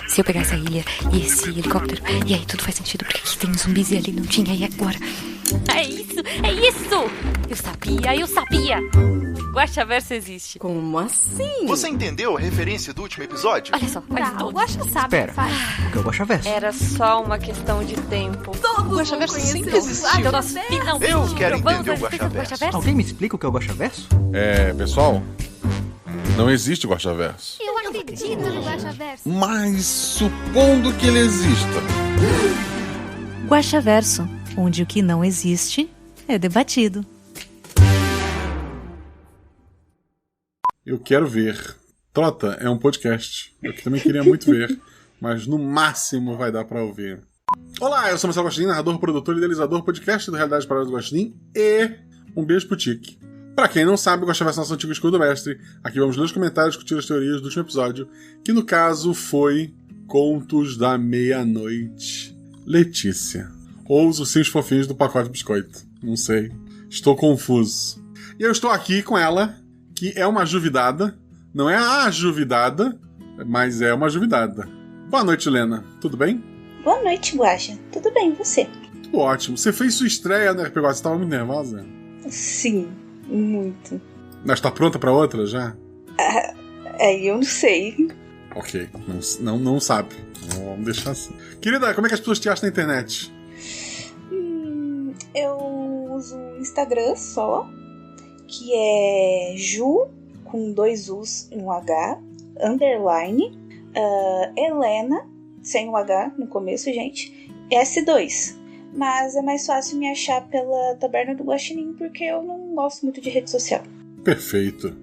Se eu pegar essa ilha e esse helicóptero, e aí tudo faz sentido, porque aqui tem zumbis e ali não tinha, e agora? É isso! É isso! Eu sabia! Guaxaverso existe. Como assim? Você entendeu a referência do último episódio? Olha só, faz Tá, tudo. o Guaxa sabe. Espera, o que é o Guaxaverso? Era só uma questão de tempo. Todo O Guaxaverso mundo sempre conheceu. existiu. Então nós finalmente Eu quero provamos entender o a existência do Guaxaverso. Alguém me explica o que é o Guaxaverso? Pessoal, não existe Guaxaverso. Eu acredito no Guaxaverso. Mas supondo que ele exista. Guaxaverso, onde o que não existe é debatido. Eu quero ver. Trota é um podcast. Eu também queria muito ver, mas no máximo vai dar pra ouvir. Olá, eu sou Marcelo Guaxinim, narrador, produtor e idealizador podcast do Realidade Paralela do Guaxinim, e um beijo pro Tique. Pra quem não sabe, o Guaxaverso é nosso antigo escudo mestre. Aqui vamos ler os comentários, discutir as teorias do último episódio, que no caso foi Contos da Meia-Noite. Letícia. Ou os ursinhos fofinhos do pacote de biscoito. Não sei. Estou confuso. E eu estou aqui com ela, que é uma juvidada. Não é a juvidada, mas é uma juvidada. Boa noite, Lena. Tudo bem? Boa noite, Guaxa. Tudo bem, e você? Tudo ótimo. Você fez sua estreia no RPG Guaxa. Você estava muito nervosa? Sim, muito. Mas tá pronta pra outra já? Eu não sei. Ok. Não sabe. Vamos deixar assim. Querida, como é que as pessoas te acham na internet? Eu uso o Instagram só, que é Ju, com 2 U's e um H, _ Helena, sem o H no começo, gente, S2. Mas é mais fácil me achar pela Taberna do Guaxinim, porque eu não gosto muito de rede social. Perfeito.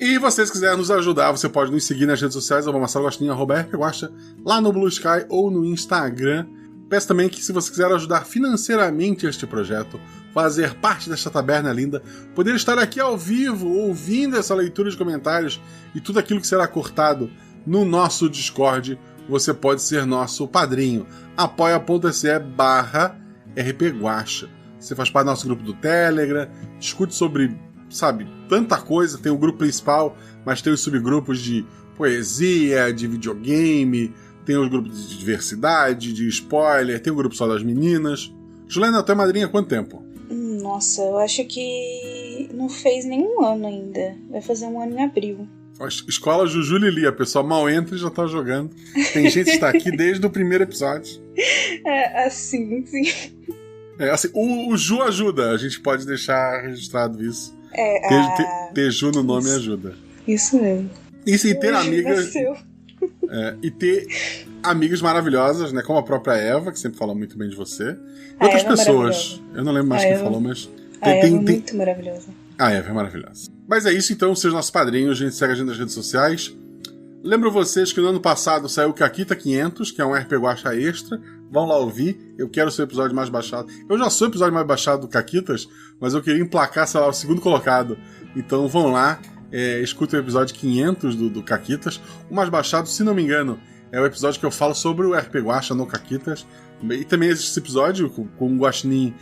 E vocês quiserem nos ajudar, você pode nos seguir nas redes sociais, @MarceloGuaxinim, @RPGuaxa, lá no Blue Sky ou no Instagram. Peço também que, se você quiser ajudar financeiramente este projeto, fazer parte desta taberna linda, poder estar aqui ao vivo, ouvindo essa leitura de comentários e tudo aquilo que será cortado no nosso Discord, você pode ser nosso padrinho. apoia.se/rpguaxa. Você faz parte do nosso grupo do Telegram, discute sobre, tanta coisa. Tem o grupo principal, mas tem os subgrupos de poesia, de videogame, tem os grupos de diversidade, de spoiler, tem o grupo só das meninas. Juliana, tu é madrinha há quanto tempo? Nossa, eu acho que não fez nenhum ano ainda. Vai fazer um ano em abril. Escola Juju Lili, a pessoa mal entra e já tá jogando. Tem gente que está aqui desde o primeiro episódio. Sim. O Ju ajuda, a gente pode deixar registrado isso. Ter Ju no nome ajuda. Isso mesmo. Isso, e ter amigas. E ter amigas maravilhosas, né? Como a própria Eva, que sempre fala muito bem de você. E outras pessoas. Eu não lembro mais quem falou, mas. Eva é muito maravilhosa. A Eva é maravilhosa. Mas é isso, então, sejam nossos padrinhos, a gente segue a gente nas redes sociais. Lembro vocês que no ano passado saiu o Caquita 500, que é um RPG Guaxa extra. Vão lá ouvir, eu quero ser o episódio mais baixado. Eu já sou o episódio mais baixado do Caquitas, mas eu queria emplacar, o segundo colocado. Então vão lá, escutem o episódio 500 do Caquitas. O mais baixado, se não me engano, é o episódio que eu falo sobre o RPG Guaxa no Caquitas. E também existe esse episódio com um Guaxinim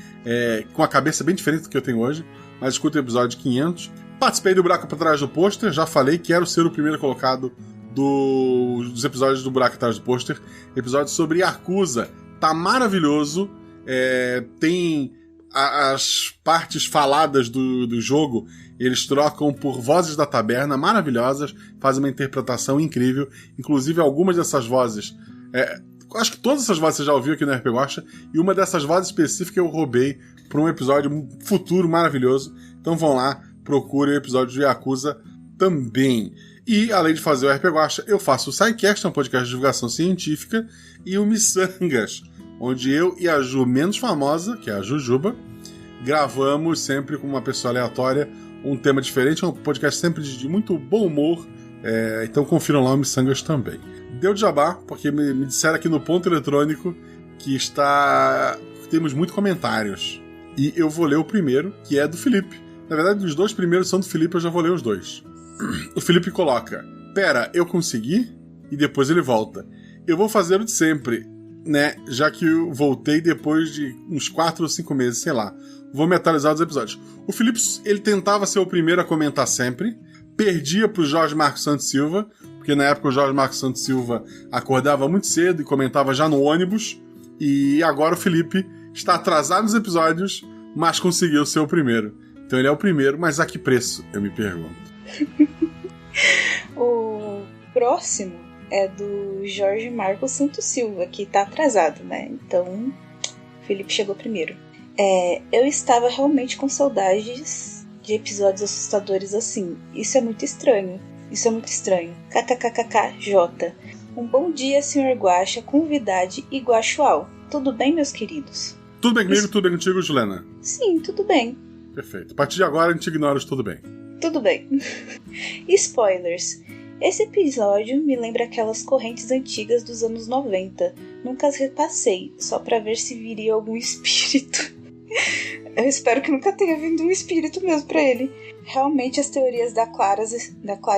com a cabeça bem diferente do que eu tenho hoje. Mas escuta o episódio 500. Participei do Buraco por Trás do Pôster, já falei, quero ser o primeiro colocado dos episódios do Buraco Atrás do Pôster. Episódio sobre Yakuza. Tá maravilhoso. Tem as partes faladas do jogo, eles trocam por vozes da taberna maravilhosas, fazem uma interpretação incrível. Inclusive, algumas dessas vozes... acho que todas essas vozes você já ouviu aqui no RPG Guaxa, e uma dessas vozes específicas eu roubei para um episódio futuro maravilhoso. Então vão lá, procurem o episódio de Yakuza também. E, além de fazer o RPG Guaxa, eu faço o SciCast, um podcast de divulgação científica, e o Missangas, onde eu e a Ju menos famosa, que é a Jujuba, gravamos sempre com uma pessoa aleatória um tema diferente. É um podcast sempre de muito bom humor. Então confiram lá o Missangas também. Deu de jabá, porque me disseram aqui no ponto eletrônico que temos muitos comentários. E eu vou ler o primeiro, que é do Felipe. Na verdade, os 2 primeiros são do Felipe, eu já vou ler os 2. O Felipe coloca: pera, eu consegui? E depois ele volta: eu vou fazer o de sempre, né? Já que eu voltei depois de uns 4 ou 5 meses, sei lá. Vou me atualizar dos episódios. O Felipe, ele tentava ser o primeiro a comentar sempre, perdia pro Jorge Marcos Santos Silva, porque na época o Jorge Marcos Santos Silva acordava muito cedo e comentava já no ônibus, e agora o Felipe está atrasado nos episódios, mas conseguiu ser o primeiro. Então ele é o primeiro, mas a que preço, eu me pergunto. O próximo é do Jorge Marcos Santos Silva, que tá atrasado, né? Então, o Felipe chegou primeiro. Eu estava realmente com saudades de episódios assustadores assim. Isso é muito estranho. KKKKJ. Um bom dia, Sr. Guaxa, convidade e guaxual. Tudo bem, meus queridos? Tudo bem comigo, tudo bem contigo, Juliana? Sim, tudo bem. Perfeito. A partir de agora a gente ignora os tudo bem. Tudo bem. Spoilers. Esse episódio me lembra aquelas correntes antigas dos anos 90. Nunca as repassei, só pra ver se viria algum espírito. Eu espero que nunca tenha vindo um espírito mesmo pra ele. Realmente as teorias da Clara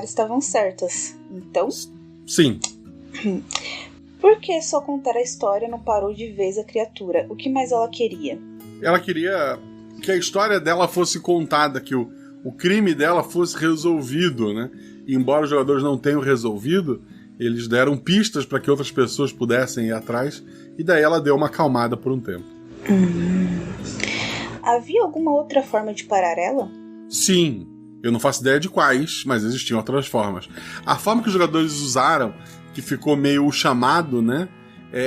estavam certas. Então? Sim. Por que só contar a história não parou de vez a criatura? O que mais ela queria? Ela queria que a história dela fosse contada, que o crime dela fosse resolvido, né? E embora os jogadores não tenham resolvido, eles deram pistas para que outras pessoas pudessem ir atrás, e daí ela deu uma acalmada por um tempo. Havia alguma outra forma de parar ela? Sim. Eu não faço ideia de quais, mas existiam outras formas. A forma que os jogadores usaram, que ficou meio o chamado, né?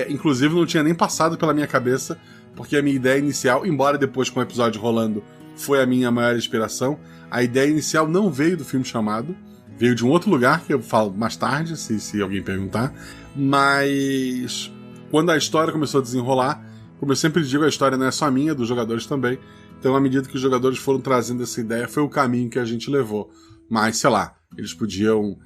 Inclusive não tinha nem passado pela minha cabeça, porque a minha ideia inicial, embora depois com o episódio rolando foi a minha maior inspiração, a ideia inicial não veio do filme Chamado, veio de um outro lugar, que eu falo mais tarde, se alguém perguntar. Mas quando a história começou a desenrolar, como eu sempre digo, a história não é só minha, dos jogadores também. Então, à medida que os jogadores foram trazendo essa ideia, foi o caminho que a gente levou. Mas, sei lá, eles podiam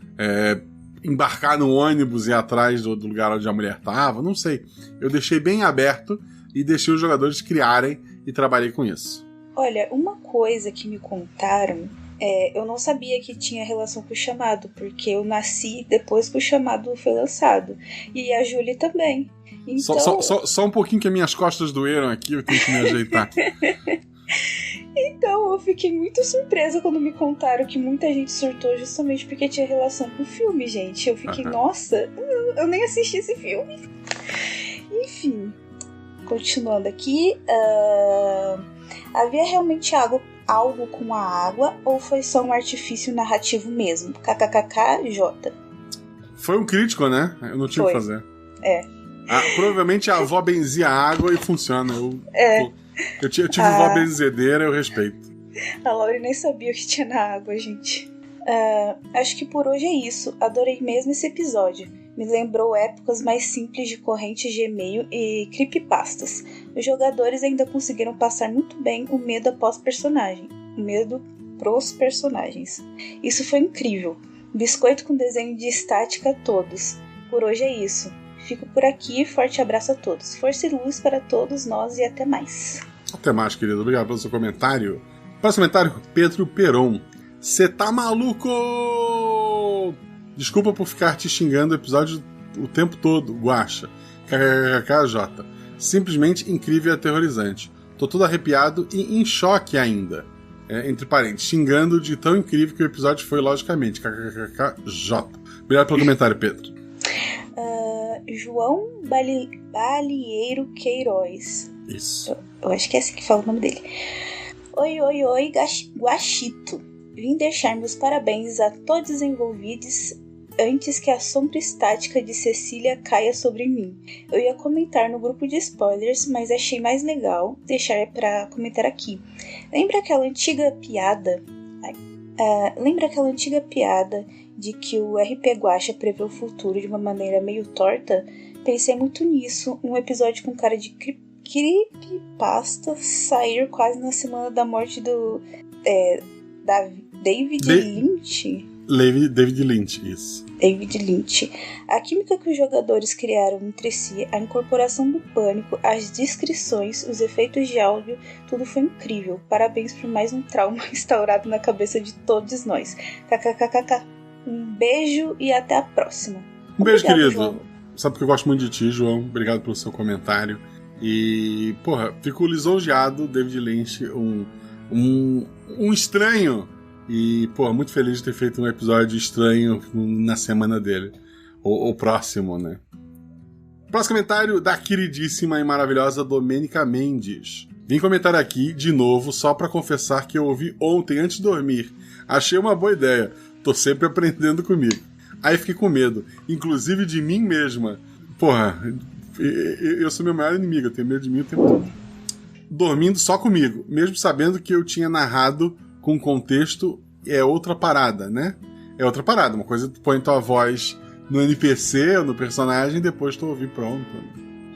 embarcar no ônibus e ir atrás do lugar onde a mulher estava, não sei. Eu deixei bem aberto e deixei os jogadores criarem e trabalhei com isso. Olha, uma coisa que me contaram, eu não sabia que tinha relação com o Chamado, porque eu nasci depois que o Chamado foi lançado. E a Júlia também. Então... Só um pouquinho que as minhas costas doeram aqui, eu tenho que me ajeitar. Então, eu fiquei muito surpresa quando me contaram que muita gente surtou justamente porque tinha relação com o filme, gente. Eu fiquei, nossa, eu nem assisti esse filme. Enfim, continuando aqui. Havia realmente algo com a água ou foi só um artifício narrativo mesmo? KKKKJ. Foi um crítico, né? Eu não tinha o que fazer. Provavelmente a avó benzia a água e funciona. Eu tive vó benzedeira, eu respeito. A Laura nem sabia o que tinha na água, gente. Acho que por hoje é isso. Adorei mesmo esse episódio. Me lembrou épocas mais simples de correntes de e-mail e creepypastas. Os jogadores ainda conseguiram passar muito bem o medo após personagem. O medo pros personagens. Isso foi incrível. Biscoito com desenho de estática a todos. Por hoje é isso. Fico por aqui, forte abraço a todos. Força e luz para todos nós e até mais. Até mais, querido. Obrigado pelo seu comentário. Próximo comentário, Pedro Peron. Cê tá maluco? Desculpa por ficar te xingando o episódio o tempo todo, Guaxa. KKKJ. Simplesmente incrível e aterrorizante. Tô todo arrepiado e em choque ainda. Entre parênteses, xingando de tão incrível que o episódio foi, logicamente. KKKJ. Obrigado pelo comentário, Pedro. João Balieiro Queiroz. Isso. Eu acho que é assim que fala o nome dele. Oi, Guaxito. Vim deixar meus parabéns a todos os envolvidos antes que a sombra estática de Cecília caia sobre mim. Eu ia comentar no grupo de spoilers, mas achei mais legal deixar pra comentar aqui. Lembra aquela antiga piada de que o RP Guaxa prevê o futuro de uma maneira meio torta? Pensei muito nisso, um episódio com cara de creepypasta sair quase na semana da morte do David Lynch. David Lynch, isso. David Lynch. A química que os jogadores criaram entre si, a incorporação do pânico, as descrições, os efeitos de áudio, tudo foi incrível. Parabéns por mais um trauma instaurado na cabeça de todos nós. KKKKK. Um beijo e até a próxima. Um beijo, obrigado, querido. João. Sabe que eu gosto muito de ti, João. Obrigado pelo seu comentário. E, porra, fico lisonjeado, David Lynch, um estranho E, pô, muito feliz de ter feito um episódio estranho na semana dele. Ou próximo, né? Próximo comentário da queridíssima e maravilhosa Domênica Mendes. Vim comentar aqui, de novo, só pra confessar que eu ouvi ontem, antes de dormir. Achei uma boa ideia. Tô sempre aprendendo comigo. Aí fiquei com medo, inclusive de mim mesma. Porra, eu sou meu maior inimigo, eu tenho medo de mim o tempo todo. Dormindo só comigo, mesmo sabendo que eu tinha narrado com contexto, é outra parada, né? É outra parada, uma coisa tu põe tua voz no NPC, no personagem, e depois tu ouvir pronto.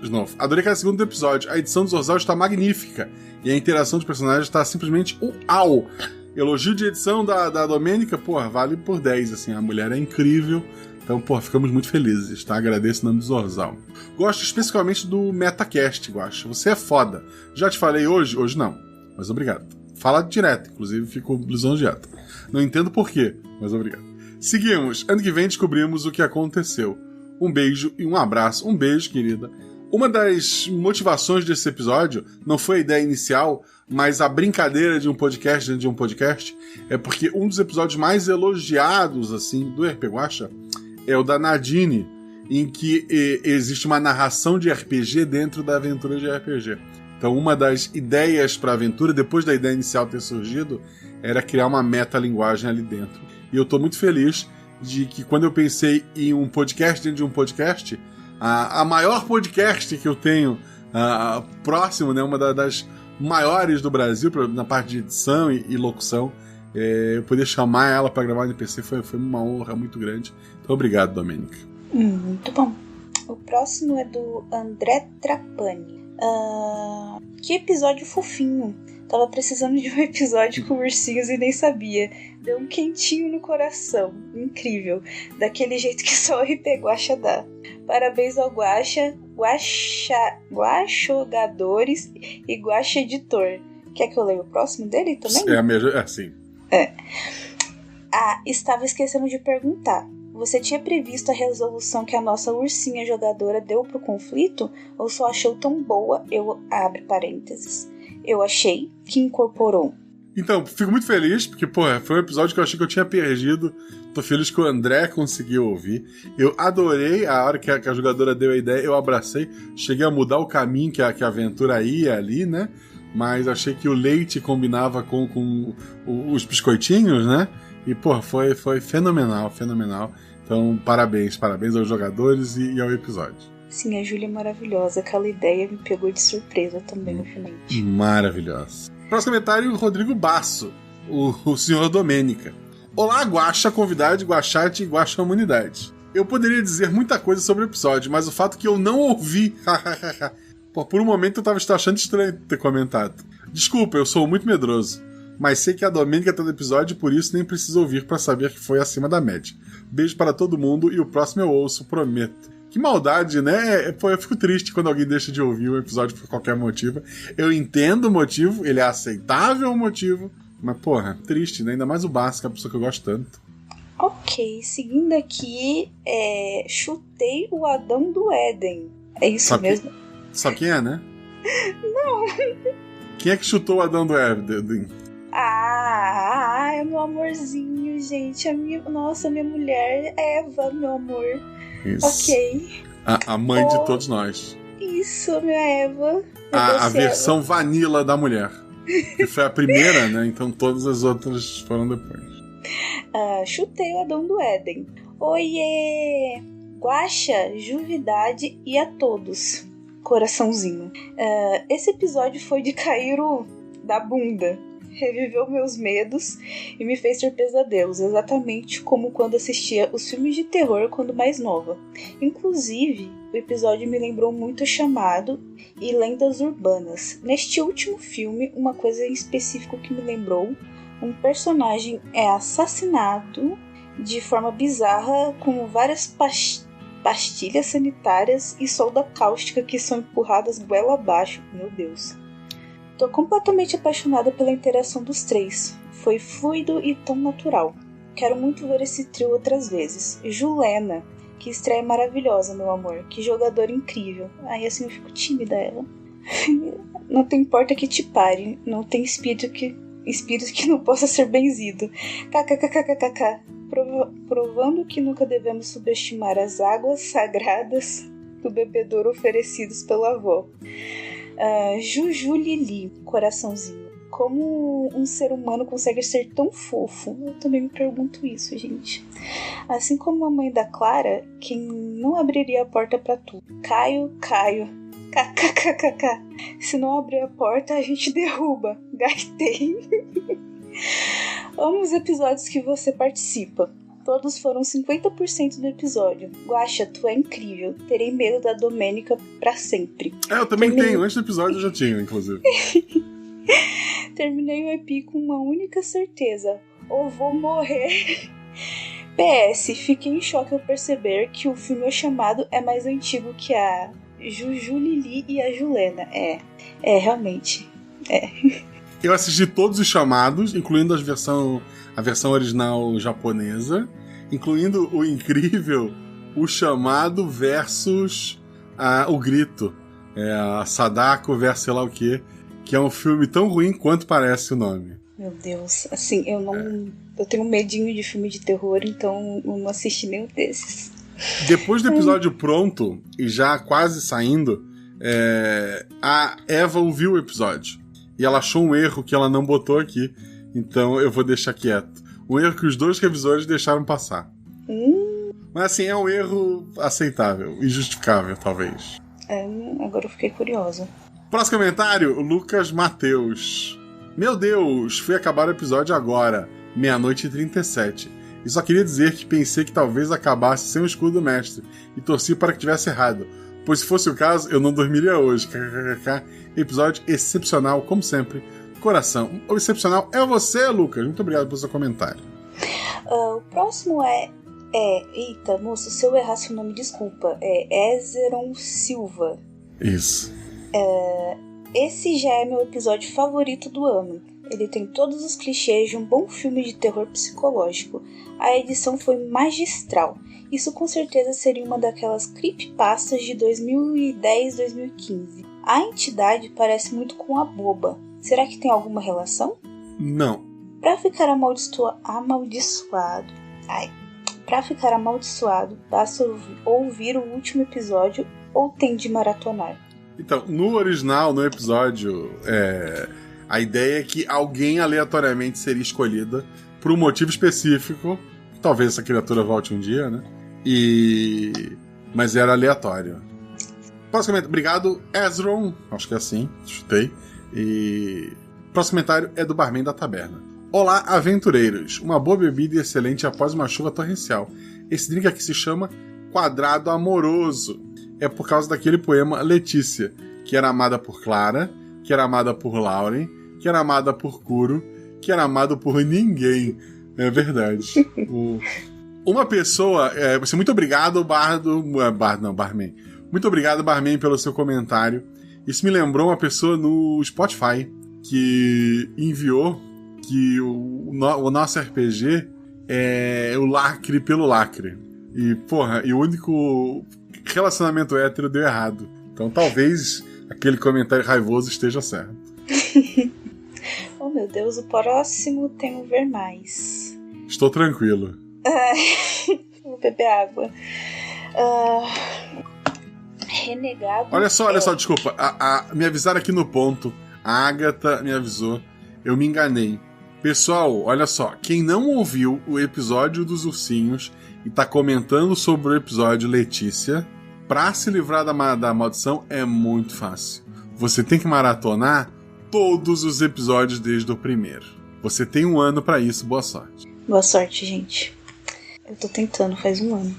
De novo, adorei cada segundo do episódio. A edição do Zorzal está magnífica e a interação dos personagens está simplesmente uau! Elogio de edição da Domênica, porra, vale por 10, assim, a mulher é incrível. Então, porra, ficamos muito felizes, tá? Agradeço o nome do Zorzal. Gosto especificamente do Metacast, Guaxa. Você é foda. Já te falei hoje? Hoje não, mas obrigado. Fala direto, inclusive fico lisonjeado. Não entendo por quê, mas obrigado. Seguimos. Ano que vem descobrimos o que aconteceu. Um beijo e um abraço. Um beijo, querida. Uma das motivações desse episódio não foi a ideia inicial, mas a brincadeira de um podcast dentro de um podcast, é porque um dos episódios mais elogiados, assim, do RP Guaxa é o da Nadine, em que existe uma narração de RPG dentro da aventura de RPG. Então, uma das ideias para a aventura, depois da ideia inicial ter surgido, era criar uma metalinguagem ali dentro. E eu tô muito feliz de que quando eu pensei em um podcast dentro de um podcast, a maior podcast que eu tenho próximo, né, uma das maiores do Brasil na parte de edição e locução, eu poder chamar ela para gravar no NPC foi uma honra muito grande. Então, obrigado, Domênica. Muito bom. O próximo é do André Trapani. Que episódio fofinho. Tava precisando de um episódio com ursinhos e nem sabia. Deu um quentinho no coração. Incrível. Daquele jeito que só o RP Guaxa dá. Parabéns ao Guaxa, Guaxogadores e Guaxa Editor. Quer que eu leia o próximo dele também? É a mesma, é assim. Estava esquecendo de perguntar. Você tinha previsto a resolução que a nossa ursinha jogadora deu pro conflito? Ou só achou tão boa, abre parênteses, eu achei que incorporou? Então, fico muito feliz, porque, foi um episódio que eu achei que eu tinha perdido. Tô feliz que o André conseguiu ouvir. Eu adorei a hora que a jogadora deu a ideia, eu abracei. Cheguei a mudar o caminho que a aventura ia ali, né? Mas achei que o leite combinava com os biscoitinhos, né? E, foi fenomenal, fenomenal. Então, parabéns aos jogadores e ao episódio. Sim, a Júlia é maravilhosa. Aquela ideia me pegou de surpresa também, finalmente. Maravilhosa. Próximo comentário, Rodrigo Basso, o senhor Domênica. Olá, Guaxa, convidado, Guaxate e Guaxa Humanidade. Eu poderia dizer muita coisa sobre o episódio, mas o fato que eu não ouvi... por um momento eu tava achando estranho ter comentado. Desculpa, eu sou muito medroso. Mas sei que a Domênica tá no episódio e por isso nem preciso ouvir pra saber que foi acima da média. Beijo para todo mundo e o próximo eu ouço, prometo. Que maldade, né? Eu fico triste quando alguém deixa de ouvir um episódio por qualquer motivo. Eu entendo o motivo, ele é aceitável o motivo, mas, triste, né? Ainda mais o Basso, que é a pessoa que eu gosto tanto. Ok, seguindo aqui, chutei o Adão do Éden. É isso mesmo? Sabe quem é, né? Não. Quem é que chutou o Adão do Éden? É meu amorzinho, gente. Minha mulher, Eva, meu amor. Isso. Ok. A mãe de todos nós. Isso, minha Eva. A versão vanilla da mulher. Que foi a primeira, né? Então todas as outras foram depois. Chutei o Adão do Éden. Oiê! Guaxa, Juvidade e a todos. Coraçãozinho. Esse episódio foi de cair da bunda. Reviveu meus medos e me fez ter pesadelos, exatamente como quando assistia os filmes de terror quando mais nova. Inclusive, o episódio me lembrou muito Chamado e Lendas Urbanas. Neste último filme, uma coisa em específico que me lembrou, um personagem é assassinado de forma bizarra com várias pastilhas sanitárias e solda cáustica que são empurradas goela abaixo. Meu Deus. Tô completamente apaixonada pela interação dos três. Foi fluido e tão natural. Quero muito ver esse trio outras vezes. Julena, que estreia maravilhosa, meu amor. Que jogadora incrível. Aí assim eu fico tímida, ela. Não tem porta que te pare. Não tem espírito que espírito que não possa ser benzido. KKKKKK. Provando que nunca devemos subestimar as águas sagradas do bebedouro oferecidos pela avó. Juju Lili, coraçãozinho. Como um ser humano consegue ser tão fofo? Eu também me pergunto isso, gente. Assim como a mãe da Clara, quem não abriria a porta pra tu? Caio. KKKKK. Se não abrir a porta, a gente derruba. Gaitei. Amo os episódios que você participa. Todos foram 50% do episódio. Guaxa, tu é incrível. Terei medo da Domênica pra sempre. Eu também tenho. Antes do episódio eu já tinha, inclusive. Terminei o EP com uma única certeza. Ou vou morrer. PS, fiquei em choque ao perceber que o filme O Chamado é mais antigo que a Juju Lili e a Julena. Realmente. Eu assisti todos os chamados, incluindo a versão original japonesa, incluindo o incrível O Chamado versus O Grito. A Sadako versus sei lá o quê, que é um filme tão ruim quanto parece o nome. Meu Deus, assim, eu tenho medinho de filme de terror, então eu não assisti nenhum desses. Depois do episódio pronto, e já quase saindo, a Eva ouviu o episódio. E ela achou um erro que ela não botou aqui. Então eu vou deixar quieto. Um erro que os dois revisores deixaram passar. Mas assim, é um erro aceitável e justificável, talvez. Agora eu fiquei curiosa. Próximo comentário, Lucas Mateus. Meu Deus, fui acabar o episódio agora, 00:37. E só queria dizer que pensei que talvez acabasse sem o escudo do mestre. E torci para que tivesse errado. Pois se fosse o caso, eu não dormiria hoje. Episódio excepcional, como sempre. Coração. O excepcional é você, Lucas. Muito obrigado pelo seu comentário. O próximo eita, moço, se eu errar seu nome, desculpa. É Ezeron Silva. Isso. Esse já é meu episódio favorito do ano. Ele tem todos os clichês de um bom filme de terror psicológico. A edição foi magistral. Isso com certeza seria uma daquelas creepypastas de 2010, 2015. A entidade parece muito com a Boba. Será que tem alguma relação? Não. Pra ficar amaldiçoado, basta ouvir o último episódio ou tem de maratonar? Então, no original, no episódio, a ideia é que alguém aleatoriamente seria escolhida por um motivo específico. Talvez essa criatura volte um dia, né? Mas era aleatório. Próximo comentário. Obrigado, Ezron. Acho que é assim. Chutei. E próximo comentário é do Barman da Taberna. Olá, aventureiros. Uma boa bebida e excelente após uma chuva torrencial. Esse drink aqui se chama Quadrado Amoroso. É por causa daquele poema Letícia, que era amada por Clara, que era amada por Lauren, que era amada por Kuro, que era amado por ninguém. É verdade. Uma pessoa... muito obrigado, Barman. Muito obrigado, Barman, pelo seu comentário. Isso me lembrou uma pessoa no Spotify que enviou que o nosso RPG é o lacre pelo lacre. E, e o único relacionamento hétero deu errado. Então talvez aquele comentário raivoso esteja certo. Oh meu Deus, o próximo tem ver mais. Estou tranquilo. Vou beber água. Renegado. Olha só, desculpa. Me avisaram aqui no ponto. A Agatha me avisou. Eu me enganei. Pessoal, olha só. Quem não ouviu o episódio dos ursinhos e tá comentando sobre o episódio Letícia, pra se livrar da maldição é muito fácil. Você tem que maratonar todos os episódios desde o primeiro. Você tem 1 ano pra isso. Boa sorte. Boa sorte, gente. Eu tô tentando faz 1 ano.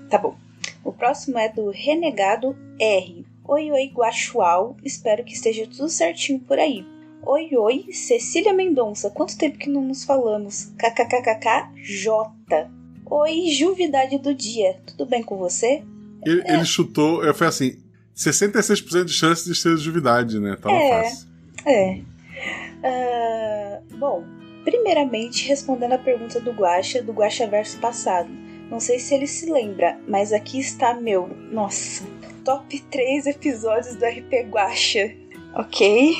Tá bom. O próximo é do Renegado R. Oi, Guaxual. Espero que esteja tudo certinho por aí. Oi, Cecília Mendonça. Quanto tempo que não nos falamos? KKKKJ. Oi, Juvidade do dia. Tudo bem com você? Ele chutou, foi assim, 66% de chance de ser Juvidade, né? Tava fácil. Bom, primeiramente, respondendo a pergunta do Guaxaverso passado. Não sei se ele se lembra, mas aqui está meu, top 3 episódios do RP Guaxa. Ok?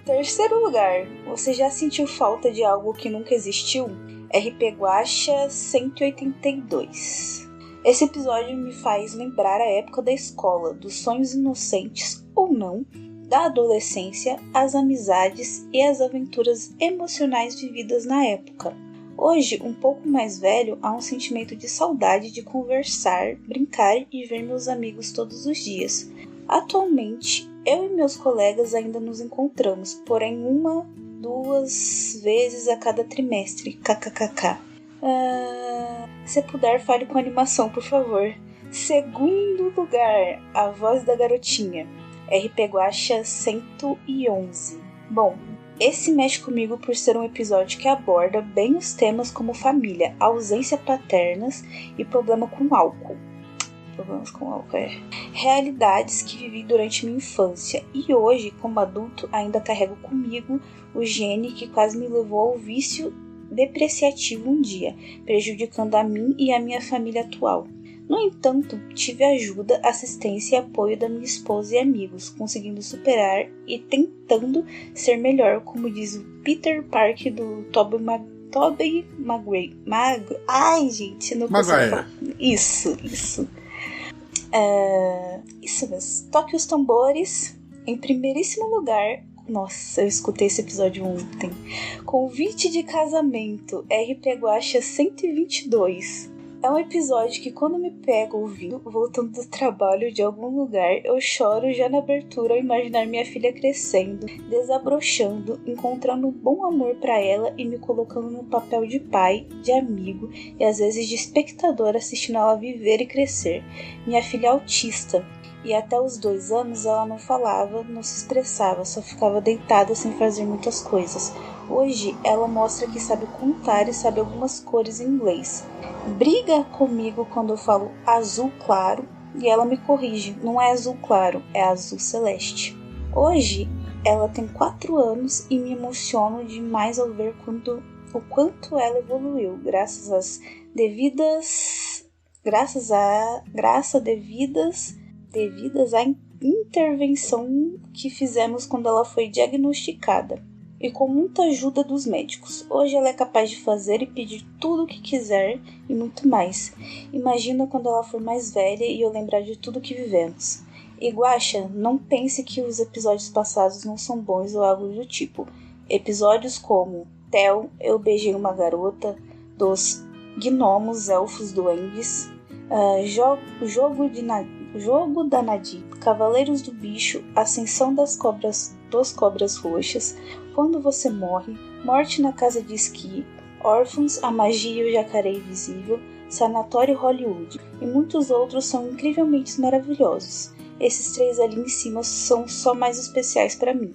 Terceiro lugar, você já sentiu falta de algo que nunca existiu? RP Guacha 182. Esse episódio me faz lembrar a época da escola, dos sonhos inocentes ou não, da adolescência, as amizades e as aventuras emocionais vividas na época. Hoje, um pouco mais velho, há um sentimento de saudade de conversar, brincar e ver meus amigos todos os dias. Atualmente, eu e meus colegas ainda nos encontramos, porém 1-2 vezes a cada trimestre. KKKK. Se puder, fale com animação, por favor. Segundo lugar, a voz da garotinha. RP Guacha 111. Bom, esse mexe comigo por ser um episódio que aborda bem os temas como família, ausência paternas e problemas com álcool, realidades que vivi durante minha infância e hoje, como adulto, ainda carrego comigo o gene que quase me levou ao vício depreciativo um dia, prejudicando a mim e a minha família atual. No entanto, tive ajuda, assistência e apoio da minha esposa e amigos, conseguindo superar e tentando ser melhor, como diz o Peter Parker do Tobey Maguire. Ai, gente, não consigo falar. Isso. Isso mesmo. Toque os tambores. Em primeiríssimo lugar, nossa, eu escutei esse episódio ontem. Convite de casamento, RP Guacha 122. É um episódio que quando me pego ouvindo, voltando do trabalho de algum lugar, eu choro já na abertura ao imaginar minha filha crescendo, desabrochando, encontrando um bom amor pra ela e me colocando no papel de pai, de amigo e às vezes de espectador assistindo ela viver e crescer. Minha filha é autista e até os 2 anos ela não falava, não se expressava, só ficava deitada sem fazer muitas coisas. Hoje ela mostra que sabe contar e sabe algumas cores em inglês. Briga comigo quando eu falo azul claro e ela me corrige, não é azul claro, é azul celeste. Hoje ela tem 4 anos e me emociono demais ao ver o quanto ela evoluiu, graças devidas à intervenção que fizemos quando ela foi diagnosticada. E com muita ajuda dos médicos. Hoje ela é capaz de fazer e pedir tudo o que quiser e muito mais. Imagina quando ela for mais velha e eu lembrar de tudo que vivemos. E Guaxa, não pense que os episódios passados não são bons ou algo do tipo. Episódios como Theo, Eu Beijei Uma Garota, dos Gnomos, Elfos, Duendes, Jogo da Nadir, Cavaleiros do Bicho, Ascensão dos Cobras Roxas, Quando Você Morre, Morte na Casa de Esqui, Órfãos, A Magia e o Jacaré Invisível, Sanatório Hollywood e muitos outros são incrivelmente maravilhosos. Esses 3 ali em cima são só mais especiais para mim.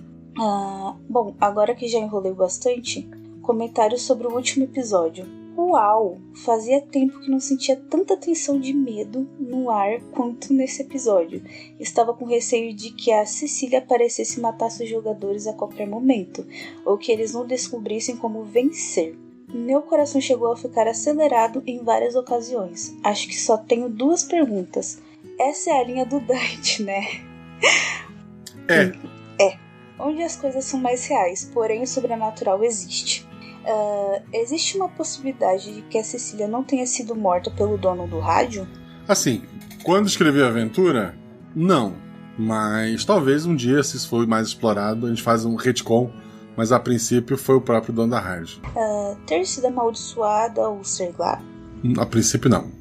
Bom, agora que já enrolei bastante, comentários sobre o último episódio. Uau! Fazia tempo que não sentia tanta tensão de medo no ar quanto nesse episódio. Estava com receio de que a Cecília aparecesse e matasse os jogadores a qualquer momento, ou que eles não descobrissem como vencer. Meu coração chegou a ficar acelerado em várias ocasiões. Acho que só tenho 2 perguntas. Essa é a linha do Dante, né? É. Onde as coisas são mais reais, porém o sobrenatural existe. Existe uma possibilidade de que a Cecília não tenha sido morta pelo dono do rádio? Assim, quando escrevi a aventura, não. Mas talvez um dia, se isso for mais explorado, a gente faz um retcon. Mas a princípio foi o próprio dono da rádio. Ter sido amaldiçoada ou sei lá? A princípio não.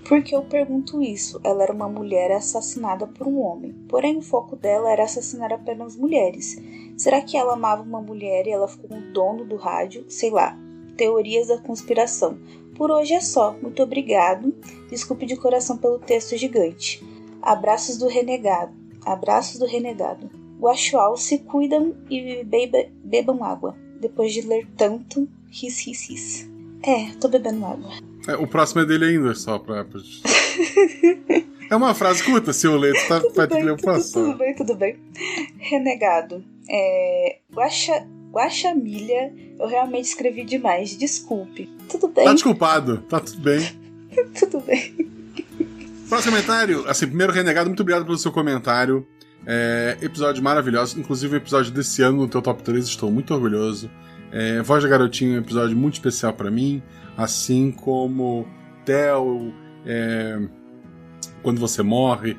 Por que eu pergunto isso? Ela era uma mulher assassinada por um homem. Porém o foco dela era assassinar apenas mulheres. Será que ela amava uma mulher e ela ficou com o dono do rádio? Sei lá. Teorias da conspiração. Por hoje é só. Muito obrigado. Desculpe de coração pelo texto gigante. Abraços do renegado. Guaxual, se cuidam e bebam água. Depois de ler tanto, ris. Tô bebendo água. O próximo é dele ainda, só pra... É uma frase curta, se eu ler, tu vai ter que ler o próximo. Tudo bem. Renegado. Guaxamilha, eu realmente escrevi demais, desculpe. Tudo bem? Tá desculpado, tá tudo bem. Tudo bem. Próximo comentário, assim, primeiro Renegado, muito obrigado pelo seu comentário. Episódio maravilhoso, inclusive o episódio desse ano no teu top 3, estou muito orgulhoso. Voz da Garotinha é um episódio muito especial pra mim, assim como Theo, Quando Você Morre.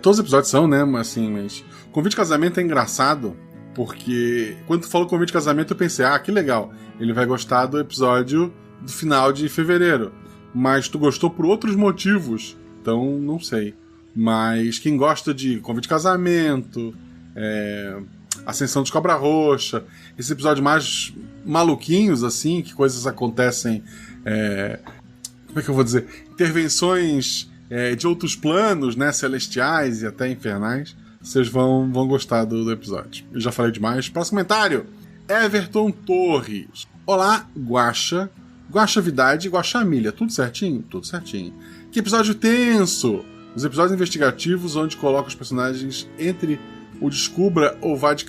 Todos os episódios são, né? Assim, mas Convite de Casamento é engraçado, porque quando tu falou Convite de Casamento eu pensei, que legal, ele vai gostar do episódio do final de fevereiro. Mas tu gostou por outros motivos, então não sei. Mas quem gosta de Convite de Casamento, Ascensão de Cobra Roxa, esses episódios mais maluquinhos, assim, que coisas acontecem, como é que eu vou dizer? Intervenções de outros planos, né, celestiais e até infernais, vocês vão gostar do episódio. Eu já falei demais. Próximo comentário, Everton Torres. Olá, Guaxa Vidade e Guaxamilha. Tudo certinho? Tudo certinho. Que episódio tenso! Os episódios investigativos onde coloca os personagens entre o descubra ou vá de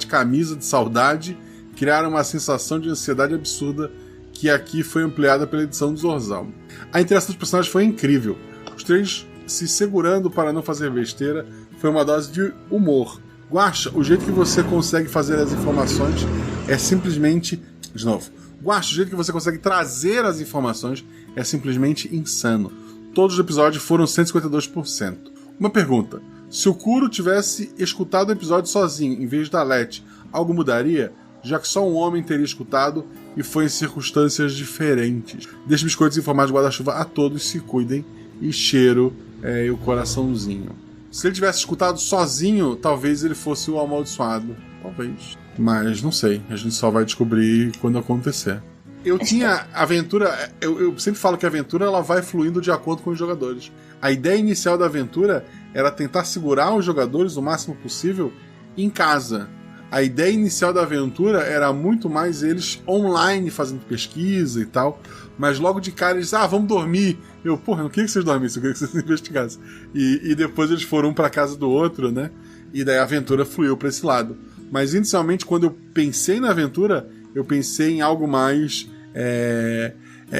camisa de saudade criaram uma sensação de ansiedade absurda que aqui foi ampliada pela edição do Zorzal. A interação dos personagens foi incrível. Os três se segurando para não fazer besteira foi uma dose de humor. Guaxa, o jeito que você consegue fazer as informações é simplesmente... De novo. Guaxa, o jeito que você consegue trazer as informações é simplesmente insano. Todos os episódios foram 152%. Uma pergunta. Se o Kuro tivesse escutado o episódio sozinho, em vez da Leti, algo mudaria? Já que só um homem teria escutado e foi em circunstâncias diferentes. Deixe biscoitos em formato de guarda-chuva a todos, se cuidem. E cheiro e o coraçãozinho. Se ele tivesse escutado sozinho, talvez ele fosse o amaldiçoado. Talvez. Mas não sei. A gente só vai descobrir quando acontecer. Eu tinha aventura... Eu sempre falo que a aventura ela vai fluindo de acordo com os jogadores. A ideia inicial da aventura era tentar segurar os jogadores o máximo possível em casa. A ideia inicial da aventura era muito mais eles online fazendo pesquisa e tal. Mas logo de cara eles... vamos dormir. Eu não queria que vocês dormissem, eu queria que vocês investigassem. E depois eles foram um pra casa do outro, né? E daí a aventura fluiu pra esse lado. Mas inicialmente, quando eu pensei na aventura, eu pensei em algo mais...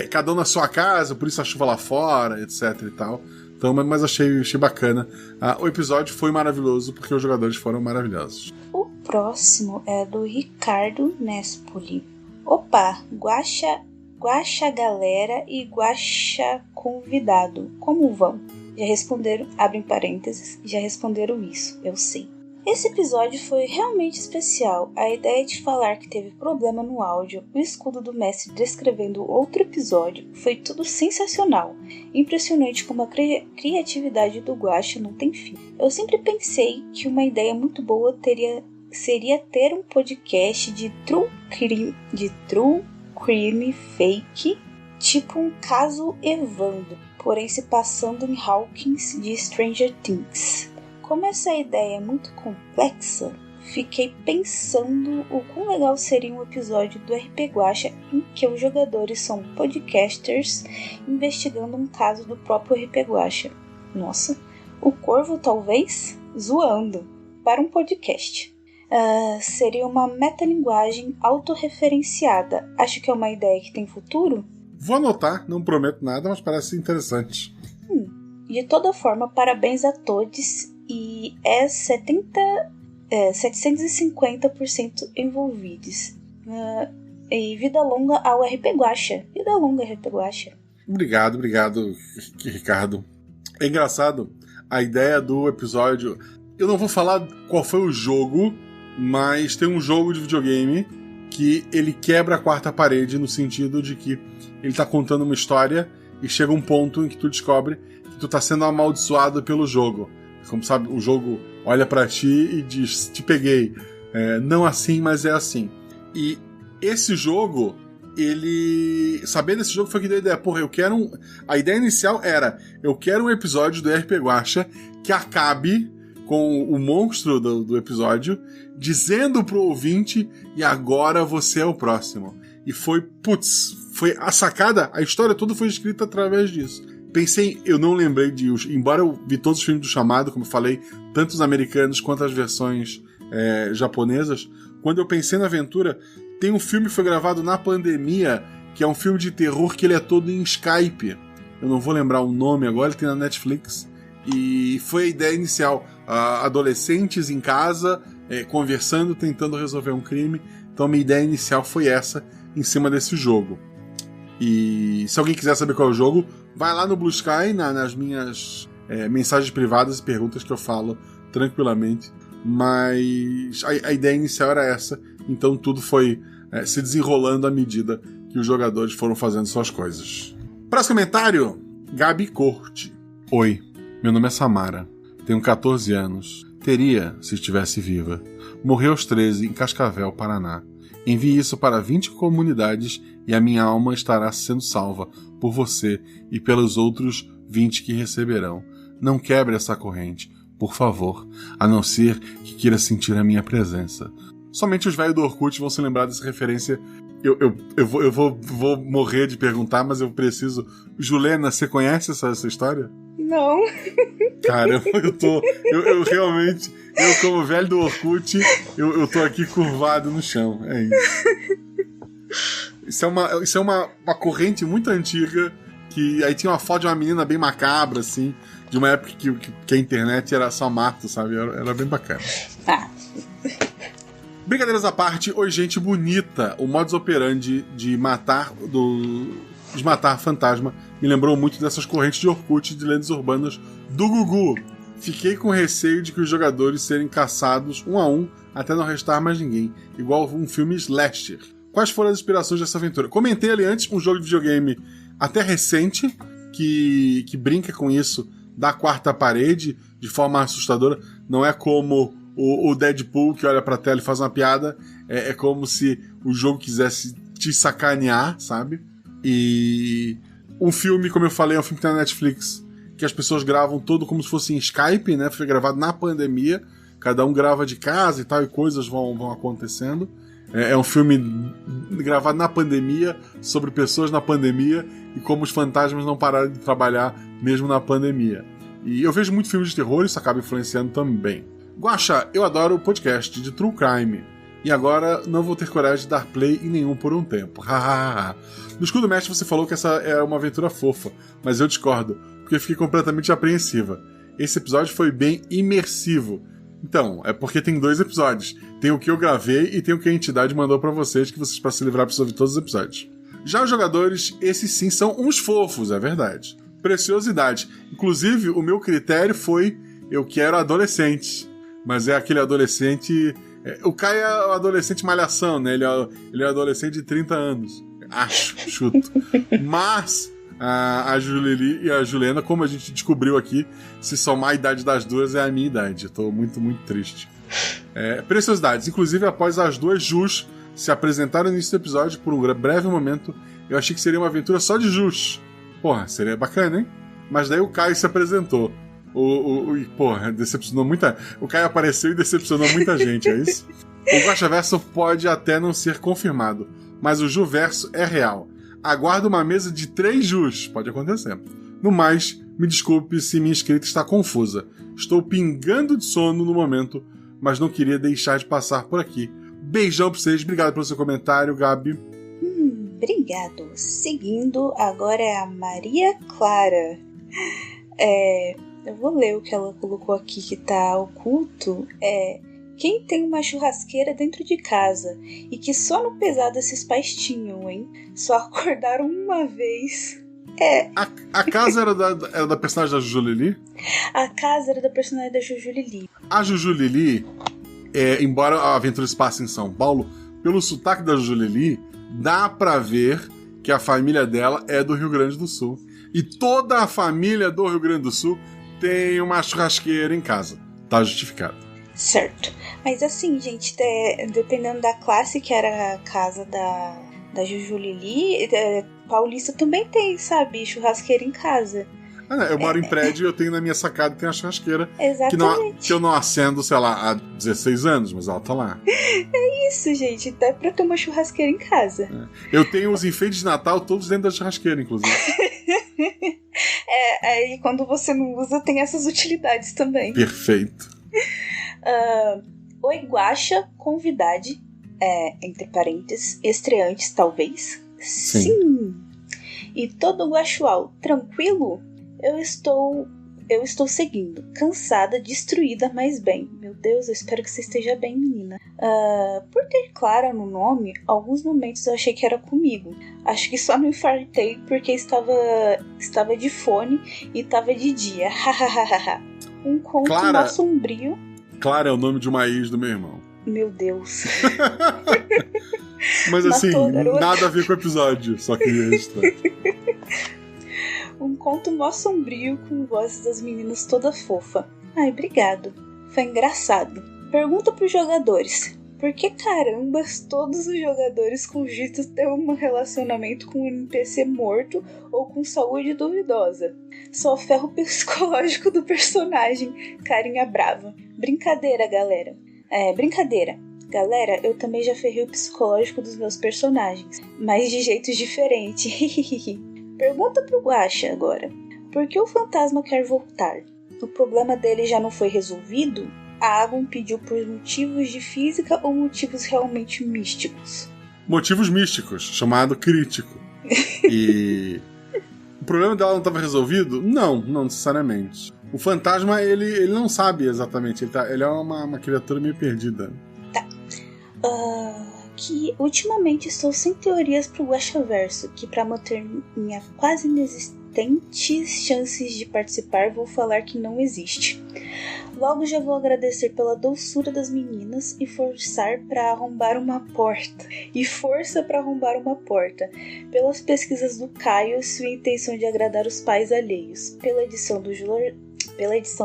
cada um na sua casa, por isso a chuva lá fora, etc e tal. Então, mas achei bacana. O episódio foi maravilhoso porque os jogadores foram maravilhosos. O próximo é do Ricardo Nespoli. Opa, Guaxa galera e Guaxa convidado, como vão? Já responderam, abrem parênteses, já responderam isso, eu sei. Esse episódio foi realmente especial. A ideia de falar que teve problema no áudio, o escudo do mestre descrevendo outro episódio, foi tudo sensacional. Impressionante como a criatividade do Guaxa não tem fim. Eu sempre pensei que uma ideia muito boa seria ter um podcast de true crime fake, tipo um caso Evandro, porém se passando em Hawkins de Stranger Things. Como essa ideia é muito complexa, fiquei pensando o quão legal seria um episódio do RP Guaxa em que os jogadores são podcasters investigando um caso do próprio RP Guaxa. Nossa, o Corvo talvez? Zoando, para um podcast. Seria uma metalinguagem autorreferenciada. Acho que é uma ideia que tem futuro? Vou anotar, não prometo nada, mas parece interessante. De toda forma, parabéns a todos. E 750% envolvidos. E vida longa ao RP Guaxa. Vida longa, RP Guaxa. Obrigado, Ricardo. É engraçado a ideia do episódio. Eu não vou falar qual foi o jogo, mas tem um jogo de videogame que ele quebra a quarta parede no sentido de que ele tá contando uma história e chega um ponto em que tu descobre que tu tá sendo amaldiçoado pelo jogo. Como sabe, o jogo olha pra ti e diz, te peguei. Não assim, mas é assim. E esse jogo, sabendo desse jogo foi que deu a ideia. A ideia inicial era, eu quero um episódio do RP Guaxa que acabe com o monstro do episódio, dizendo pro ouvinte, e agora você é o próximo. E foi a sacada, a história toda foi escrita através disso. Pensei, eu não lembrei embora eu vi todos os filmes do Chamado, como eu falei, tanto os americanos quanto as versões japonesas, quando eu pensei na aventura, tem um filme que foi gravado na pandemia, que é um filme de terror que ele é todo em Skype. Eu não vou lembrar o nome agora, ele tem na Netflix. E foi a ideia inicial. adolescentes em casa, conversando, tentando resolver um crime. Então minha ideia inicial foi essa, em cima desse jogo. E se alguém quiser saber qual é o jogo, vai lá no Blue Sky, nas minhas mensagens privadas e perguntas que eu falo tranquilamente. Mas a ideia inicial era essa, então tudo foi se desenrolando à medida que os jogadores foram fazendo suas coisas. Próximo comentário, Gabi Corte. Oi, meu nome é Samara, tenho 14 anos, teria, se estivesse viva. Morreu aos 13 em Cascavel, Paraná. Envie isso para 20 comunidades e a minha alma estará sendo salva por você e pelos outros 20 que receberão. Não quebre essa corrente, por favor, a não ser que queira sentir a minha presença. Somente os velhos do Orkut vão se lembrar dessa referência. Eu vou morrer de perguntar, mas eu preciso... Julena, você conhece essa história? Não. Caramba, eu realmente... Eu, como velho do Orkut, eu tô aqui curvado no chão. É isso. Isso é uma corrente muito antiga, que aí tinha uma foto de uma menina bem macabra, assim, de uma época que a internet era só mato, sabe? Era bem bacana. Tá. Brincadeiras à parte, oi gente bonita. O modus operandi de matar fantasma me lembrou muito dessas correntes de Orkut de lendas urbanas do Gugu. Fiquei com receio de que os jogadores serem caçados um a um até não restar mais ninguém, igual um filme slasher. Quais foram as inspirações dessa aventura? Comentei ali antes um jogo de videogame até recente que brinca com isso da quarta parede de forma assustadora. Não é como o Deadpool que olha pra tela e faz uma piada. É como se o jogo quisesse te sacanear, sabe? E um filme, como eu falei, é um filme que tá na Netflix, que as pessoas gravam todo como se fosse em Skype, né? Foi gravado na pandemia. Cada um grava de casa e tal, e coisas vão acontecendo. É um filme gravado na pandemia, sobre pessoas na pandemia e como os fantasmas não pararam de trabalhar mesmo na pandemia. E eu vejo muito filme de terror, isso acaba influenciando também. Guaxa, eu adoro o podcast de True Crime. E agora não vou ter coragem de dar play em nenhum por um tempo. No Escudo Mestre você falou que essa é uma aventura fofa, mas eu discordo, porque eu fiquei completamente apreensiva. Esse episódio foi bem imersivo. Então, é porque tem 2 episódios. Tem o que eu gravei e tem o que a entidade mandou pra vocês, que vocês, pra se livrar, precisam ouvir todos os episódios. Já os jogadores, esses sim são uns fofos, é verdade. Preciosidade. Inclusive, o meu critério foi: eu quero adolescente. Mas é aquele adolescente... O Caio é o adolescente malhação, né? Ele é adolescente de 30 anos. Acho, chuto. Mas a Julili e a Julena, como a gente descobriu aqui, se somar a idade das duas é a minha idade. Eu tô muito, muito triste. Preciosidades. Inclusive, após as duas Jus se apresentarem no início do episódio, por um breve momento, eu achei que seria uma aventura só de Jus. Porra, seria bacana, hein? Mas daí o Caio se apresentou. Porra, decepcionou muita... O Caio apareceu e decepcionou muita gente, é isso? O Guaxaverso pode até não ser confirmado, mas o Juverso é real. Aguardo uma mesa de 3 Jus, pode acontecer. No mais, me desculpe se minha escrita está confusa. Estou pingando de sono no momento, mas não queria deixar de passar por aqui. Beijão pra vocês, obrigado pelo seu comentário, Gabi. Obrigado. Seguindo, agora é a Maria Clara. Eu vou ler o que ela colocou aqui que tá oculto. Quem tem uma churrasqueira dentro de casa e que só no pesado esses pais tinham, hein? Só acordaram uma vez. A casa era da personagem da Juju Lili? A casa era da personagem da Juju Lili. A Juju Lili, embora a aventura se passe em São Paulo, pelo sotaque da Juju Lili, dá pra ver que a família dela é do Rio Grande do Sul. E toda a família do Rio Grande do Sul tem uma churrasqueira em casa. Tá justificado. Certo. Mas assim, gente, dependendo da classe que era a casa da Juju Lili, paulista também tem, sabe? Churrasqueira em casa. Eu moro em prédio e eu tenho na minha sacada tem a churrasqueira. Exatamente. Que eu não acendo, sei lá, há 16 anos, mas ela tá lá. É isso, gente. Dá pra ter uma churrasqueira em casa. Eu tenho os enfeites de Natal todos dentro da churrasqueira, inclusive. Aí quando você não usa, tem essas utilidades também. Perfeito. Oi, Guaxa, convidade, entre parênteses, estreantes, talvez? Sim. E todo guaxual, tranquilo? Eu estou eu estou seguindo. Cansada, destruída, mas bem. Meu Deus, eu espero que você esteja bem, menina. Por ter Clara no nome, alguns momentos eu achei que era comigo. Acho que só não infartei porque estava de fone e estava de dia. Um conto mais sombrio. Clara é o nome de uma ex do meu irmão. Meu Deus. Mas assim, nada a ver com o episódio, só queria registrar. Um conto mó sombrio com vozes das meninas toda fofa. Ai, obrigado. Foi engraçado. Pergunta pros jogadores. Por que carambas todos os jogadores cogitam ter um relacionamento com um NPC morto ou com saúde duvidosa? Só ferro psicológico do personagem. Carinha brava. Brincadeira, galera. Brincadeira. Galera, eu também já ferrei o psicológico dos meus personagens, mas de jeitos diferentes. Pergunta pro Guaxa agora. Por que o fantasma quer voltar? O problema dele já não foi resolvido? A Agon pediu por motivos de física ou motivos realmente místicos? Motivos místicos, chamado crítico. E o problema dela não estava resolvido? Não necessariamente. O fantasma, ele não sabe exatamente. Ele é uma criatura meio perdida. Tá. Que ultimamente estou sem teorias pro Guaxaverso, que para manter minha quase inexistentes chances de participar, vou falar que não existe. Logo já vou agradecer pela doçura das meninas e força para arrombar uma porta. Pelas pesquisas do Caio, sua intenção de agradar os pais alheios. Pela edição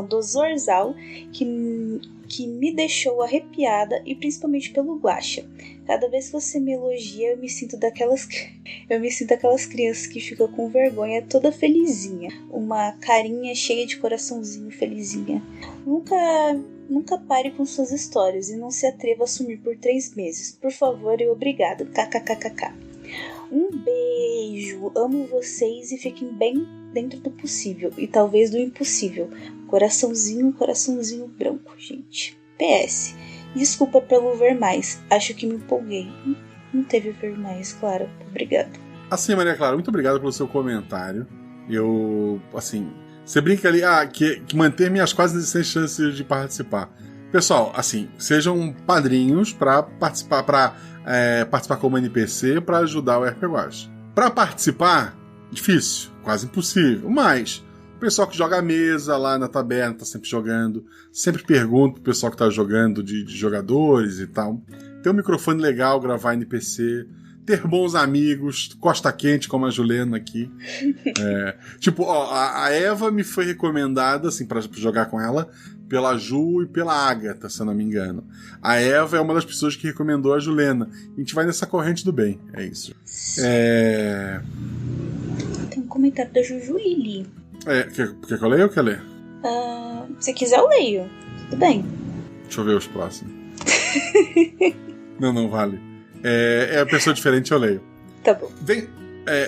do Zorzal, que me deixou arrepiada, e principalmente pelo Guaxa. Cada vez que você me elogia, eu me sinto aquelas crianças que ficam com vergonha, toda felizinha. Uma carinha cheia de coraçãozinho felizinha. Nunca pare com suas histórias e não se atreva a sumir por 3 meses. Por favor e obrigado. KKKKK. Um beijo. Amo vocês e fiquem bem dentro do possível e talvez do impossível. Coraçãozinho branco, gente. PS. Desculpa pelo ver mais. Acho que me empolguei. Não teve ver mais, Clara. Obrigado. Assim, Maria Clara, muito obrigado pelo seu comentário. Você brinca ali, que manter minhas quase inexistentes chances de participar. Pessoal, sejam padrinhos para participar, participar como NPC para ajudar o RP Guaxa. Para participar, difícil, quase impossível, mas o pessoal que joga a mesa lá na taberna tá sempre jogando, sempre pergunto pro pessoal que tá jogando de jogadores e tal. Ter um microfone legal, gravar NPC, ter bons amigos, costa quente como a Juliana aqui. A Eva me foi recomendada, pra jogar com ela, pela Ju e pela Agatha, se eu não me engano. A Eva é uma das pessoas que recomendou a Juliana. A gente vai nessa corrente do bem, é isso. Tem um comentário da Juju Lili. Quer que eu leia ou quer ler? Se quiser eu leio. Tudo bem. Deixa eu ver os próximos. Não vale. É pessoa diferente, eu leio. Tá bom.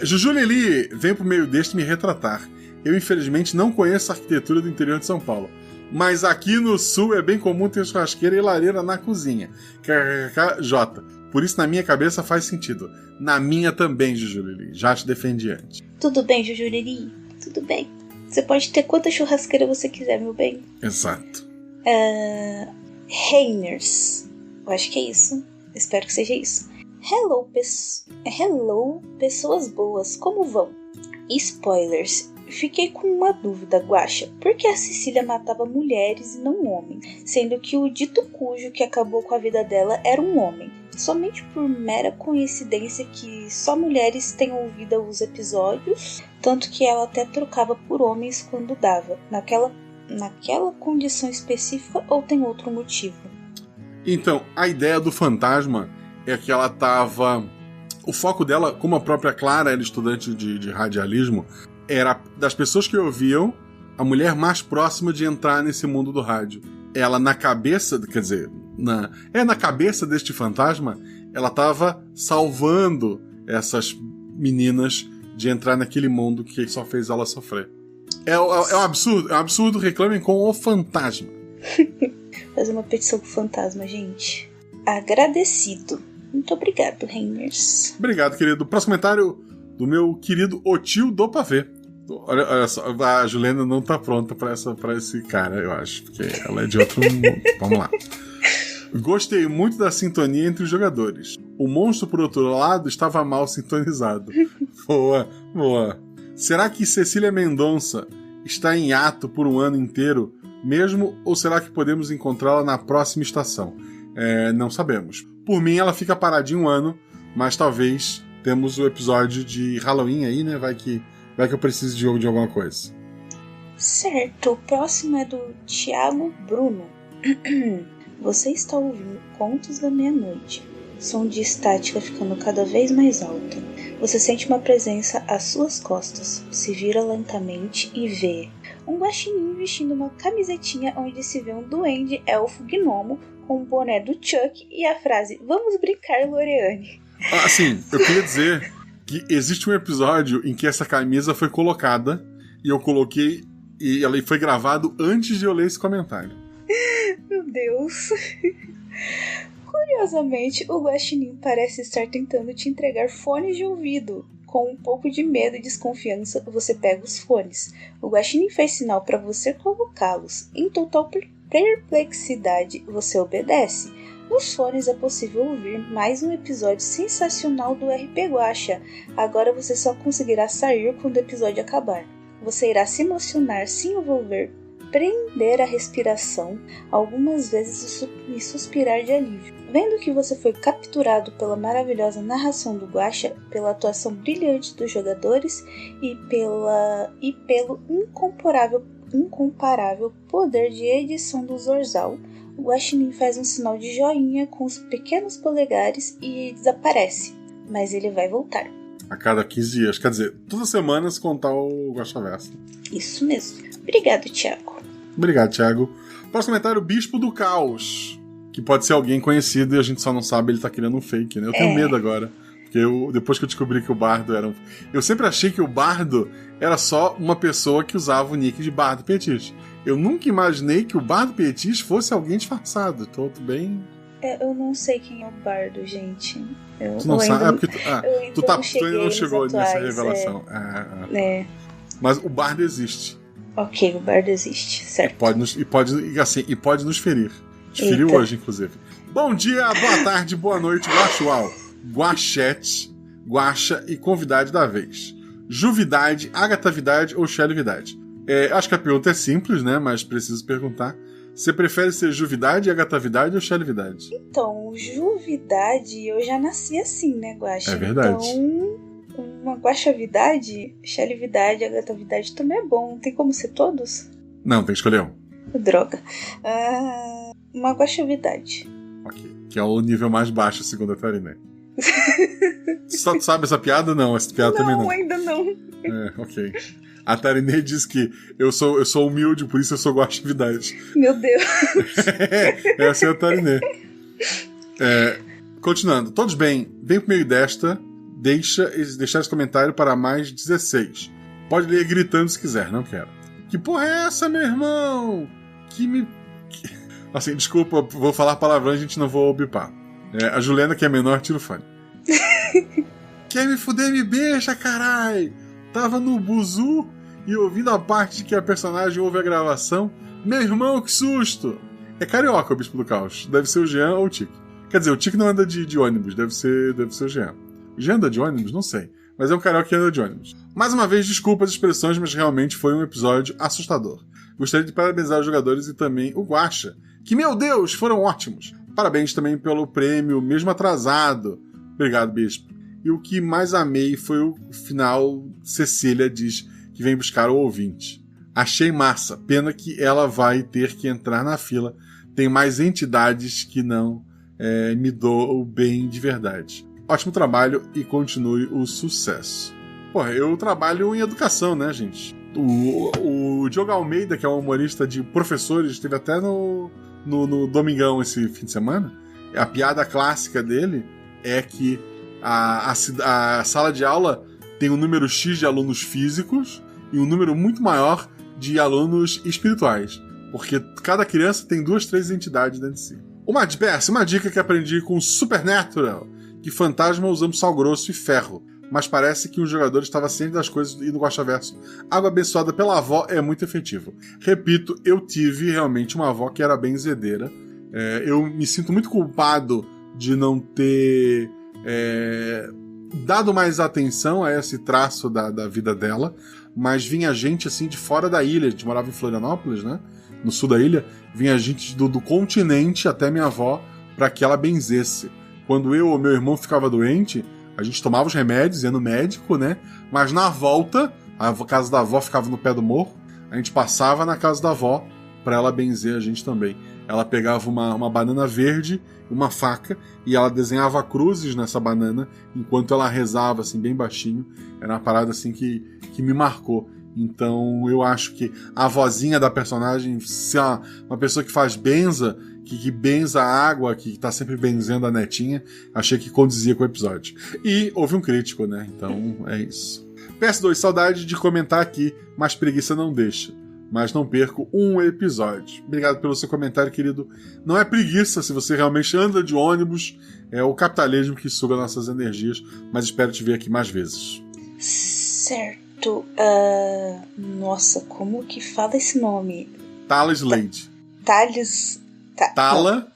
Juju Lili vem pro meio deste me retratar. Eu, infelizmente, não conheço a arquitetura do interior de São Paulo. Mas aqui no sul é bem comum ter churrasqueira e lareira na cozinha. KKKJ. Por isso, na minha cabeça, faz sentido. Na minha também, Juju Lili. Já te defendi antes. Tudo bem, Juju Lili. Tudo bem. Você pode ter quanta churrasqueira você quiser, meu bem. Exato. Reiners. Eu acho que é isso. Espero que seja isso. Hello, pessoas boas. Como vão? Spoilers. Fiquei com uma dúvida, Guaxa. Por que a Cecília matava mulheres e não homens? Sendo que o dito cujo que acabou com a vida dela era um homem. Somente por mera coincidência que só mulheres têm ouvido os episódios, tanto que ela até trocava por homens quando dava. Naquela condição específica ou tem outro motivo? Então, a ideia do fantasma é que ela tava... O foco dela, como a própria Clara era estudante de radialismo, era das pessoas que ouviam a mulher mais próxima de entrar nesse mundo do rádio. Ela na cabeça, na cabeça deste fantasma, ela tava salvando essas meninas de entrar naquele mundo que só fez ela sofrer. É um absurdo, reclamem com o fantasma. Fazer uma petição com o fantasma, gente. Agradecido. Muito obrigado, Reiners. Obrigado, querido. Próximo comentário do meu querido O Tio do Pavê. Olha só, a Juliana não tá pronta pra esse cara, eu acho. Porque ela é de outro mundo. Vamos lá. Gostei muito da sintonia entre os jogadores. O monstro, por outro lado, estava mal sintonizado. Boa, boa. Será que Cecília Mendonça está em ato por um ano inteiro mesmo, ou será que podemos encontrá-la na próxima estação? Não sabemos. Por mim, ela fica paradinha um ano, mas talvez temos o episódio de Halloween aí, né? Vai que eu preciso de alguma coisa. Certo, o próximo é do Thiago Bruno. Você está ouvindo Contos da Meia-Noite. Som de estática ficando cada vez mais alto. Você sente uma presença às suas costas. Se vira lentamente e vê um guaxinim vestindo uma camisetinha onde se vê um duende elfo gnomo com o boné do Chuck e a frase "Vamos brincar, Loreane". Assim, eu queria dizer que existe um episódio em que essa camisa foi colocada e eu coloquei e ela foi gravado antes de eu ler esse comentário. Meu Deus. Curiosamente, o guaxinim parece estar tentando te entregar fones de ouvido. Com um pouco de medo e desconfiança, você pega os fones. O guaxinim faz sinal para você colocá-los. Em total perplexidade, você obedece. Nos fones é possível ouvir mais um episódio sensacional do RP Guaxa. Agora você só conseguirá sair quando o episódio acabar. Você irá se emocionar, se envolver, prender a respiração algumas vezes e suspirar de alívio. Vendo que você foi capturado pela maravilhosa narração do Guaxa, pela atuação brilhante dos jogadores e pelo incomparável poder de edição do Zorzal, o guaxinim faz um sinal de joinha com os pequenos polegares e desaparece. Mas ele vai voltar. A cada 15 dias. Quer dizer, todas as semanas contar o Guaxaverso. Isso mesmo. Obrigado, Thiago. Obrigado, Thiago. Próximo comentário, Bispo do Caos. Que pode ser alguém conhecido e a gente só não sabe, ele tá criando um fake, né? Eu tenho medo agora. Porque depois que eu descobri que o Bardo era um... Eu sempre achei que o Bardo era só uma pessoa que usava o nick de Bardo Petis. Eu nunca imaginei que o Bardo Petis fosse alguém disfarçado. Tô bem... Eu não sei quem é o Bardo, gente. Tu não sabe? É porque tu ainda não chegou nessa atuais, revelação. Mas o Bardo existe. Ok, o Bardo existe, certo. E pode nos ferir. Te feriu hoje, inclusive. Bom dia, boa tarde, boa noite, Guaxual, Guaxete, Guaxa e convidade da vez. Juvidade, Agatavidade ou Xelividade? Acho que a pergunta é simples, né? Mas preciso perguntar. Você prefere ser Juvidade, Agatavidade ou Xelividade? Então, Juvidade, eu já nasci assim, né, Guaxa? É verdade. Então, uma Guaxavidade, Xelividade, Agatavidade também é bom. Tem como ser todos? Não, tem que escolher um. Droga. Uma Guaxavidade. Ok. Que é o nível mais baixo, segundo a Tariné. Só tu sabe essa piada? Não, essa piada também não. Não, ainda não. Ok. A Tariné diz que eu sou humilde, por isso eu sou Guaxavidade. Meu Deus. Essa é a Tariné. Continuando. Todos bem. Vem pro meio desta. Deixar esse comentário para mais 16. Pode ler gritando se quiser, não quero. Que porra é essa, meu irmão? Assim, desculpa, vou falar palavrão e a gente não vou bipar. A Juliana, que é menor, tira o fone. Quer me fuder, me beija, carai! Tava no buzu e ouvindo a parte de que a personagem ouve a gravação. Meu irmão, que susto! É carioca o Bispo do Caos. Deve ser o Jean ou o Tique. Quer dizer, o Tique não anda de ônibus, deve ser o Jean. O Jean anda de ônibus? Não sei. Mas é um carioca que anda de ônibus. Mais uma vez, desculpa as expressões, mas realmente foi um episódio assustador. Gostaria de parabenizar os jogadores e também o Guaxa, que, meu Deus, foram ótimos. Parabéns também pelo prêmio, mesmo atrasado. Obrigado, Bispo. E o que mais amei foi o final. Cecília diz que vem buscar o ouvinte. Achei massa. Pena que ela vai ter que entrar na fila. Tem mais entidades que não me doam bem de verdade. Ótimo trabalho e continue o sucesso. Porra, eu trabalho em educação, né, gente? O Diogo Almeida, que é um humorista de professores, esteve até no Domingão esse fim de semana. A piada clássica dele é que a sala de aula tem um número X de alunos físicos e um número muito maior de alunos espirituais. Porque cada criança tem 2, 3 entidades dentro de si. Uma dica que aprendi com Supernatural, que fantasma usamos sal grosso e ferro. mas parece que o jogador estava ciente das coisas e no Guaxaverso. Água abençoada pela avó é muito efetivo. Repito, eu tive realmente uma avó que era benzedeira. Eu me sinto muito culpado de não ter dado mais atenção a esse traço da vida dela, mas vinha gente assim de fora da ilha. A gente morava em Florianópolis, né? No sul da ilha, vinha gente do continente até minha avó para que ela benzesse. Quando eu ou meu irmão ficava doente, a gente tomava os remédios, ia no médico, né? Mas na volta, a casa da avó ficava no pé do morro, a gente passava na casa da avó para ela benzer a gente também. Ela pegava uma banana verde, uma faca, e ela desenhava cruzes nessa banana enquanto ela rezava, assim, bem baixinho. Era uma parada assim que me marcou. Então eu acho que a vozinha da personagem, se é uma pessoa que faz benza, que benza a água, que tá sempre benzendo a netinha, achei que condizia com o episódio. E houve um crítico, né? Então é isso. PS2, saudade de comentar aqui, mas preguiça não deixa. Mas não perco um episódio. Obrigado pelo seu comentário, querido. Não é preguiça se você realmente anda de ônibus, é o capitalismo que suga nossas energias, mas espero te ver aqui mais vezes. Certo. Nossa, como que fala esse nome? Tala Slade. Tala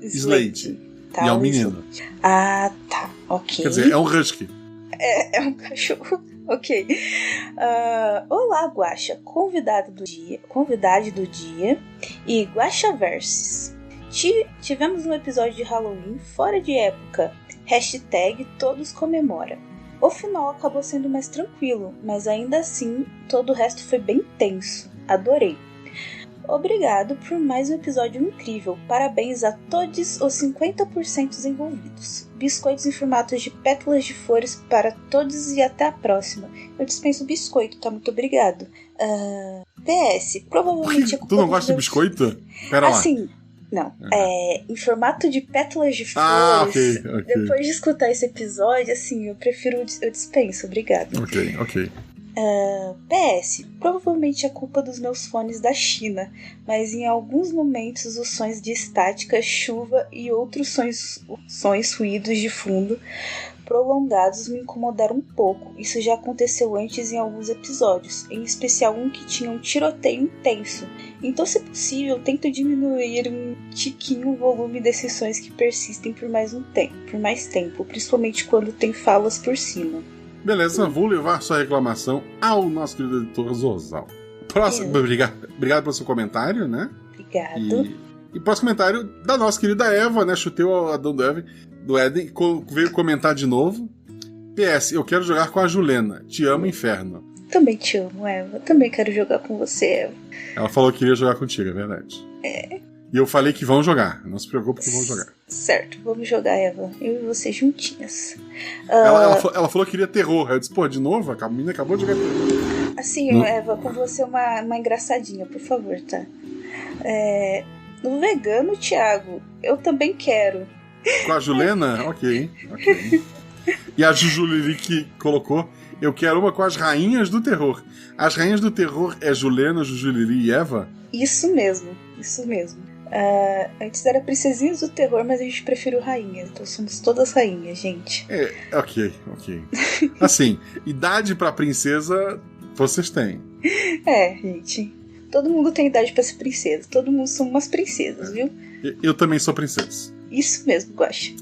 Slade. E é um menino. Ah, tá. Ok. Quer dizer, é um husky. É um cachorro. Ok. Olá, Guaxa. Convidado do dia e Guaxaverses. Tivemos um episódio de Halloween fora de época. #todos comemora. O final acabou sendo mais tranquilo, mas ainda assim, todo o resto foi bem tenso. Adorei. Obrigado por mais um episódio incrível. Parabéns a todos os 50% envolvidos. Biscoitos em formato de pétalas de flores para todos e até a próxima. Eu dispenso biscoito, tá? Muito obrigado. PS, provavelmente... Tu não gosta de biscoito? Pera lá. Assim, não. Em formato de pétalas de flores. Ah, ok. Depois de escutar esse episódio, assim, eu dispenso. Obrigado. Ok. PS, provavelmente é culpa dos meus fones da China, mas em alguns momentos os sons de estática, chuva e outros sons ruídos de fundo prolongados me incomodaram um pouco. Isso já aconteceu antes em alguns episódios, em especial um que tinha um tiroteio intenso. Então, se possível, tento diminuir um tiquinho o volume desses sons que persistem por mais tempo, principalmente quando tem falas por cima. Beleza, vou levar sua reclamação ao nosso querido editor Zorzal. Próximo, obrigado pelo seu comentário, né? Obrigado. E próximo comentário da nossa querida Eva, né? Chutei o Adão do Éden, veio comentar de novo. PS, eu quero jogar com a Julena. Te amo, inferno. Também te amo, Eva. Também quero jogar com você, Eva. Ela falou que queria jogar contigo, é verdade. E eu falei que vão jogar. Não se preocupe que vão jogar. Certo, vamos jogar, Eva. Eu e você juntinhas. Ela falou que queria terror. Eu disse, pô, de novo? A menina acabou de jogar terror. Assim, Eva, com você uma engraçadinha, por favor, tá? No vegano, Thiago, eu também quero. Com a Julena? Ok. E a Jujuliri que colocou, eu quero uma com as rainhas do terror. As rainhas do terror é Julena, Jujuliri e Eva? Isso mesmo. Antes era princesinhas do terror, mas a gente preferiu rainhas. Então somos todas rainhas, gente. Ok. Assim, idade pra princesa vocês têm. Gente. Todo mundo tem idade pra ser princesa. Todo mundo somos umas princesas, viu? Eu também sou princesa. Isso mesmo, Guaxa.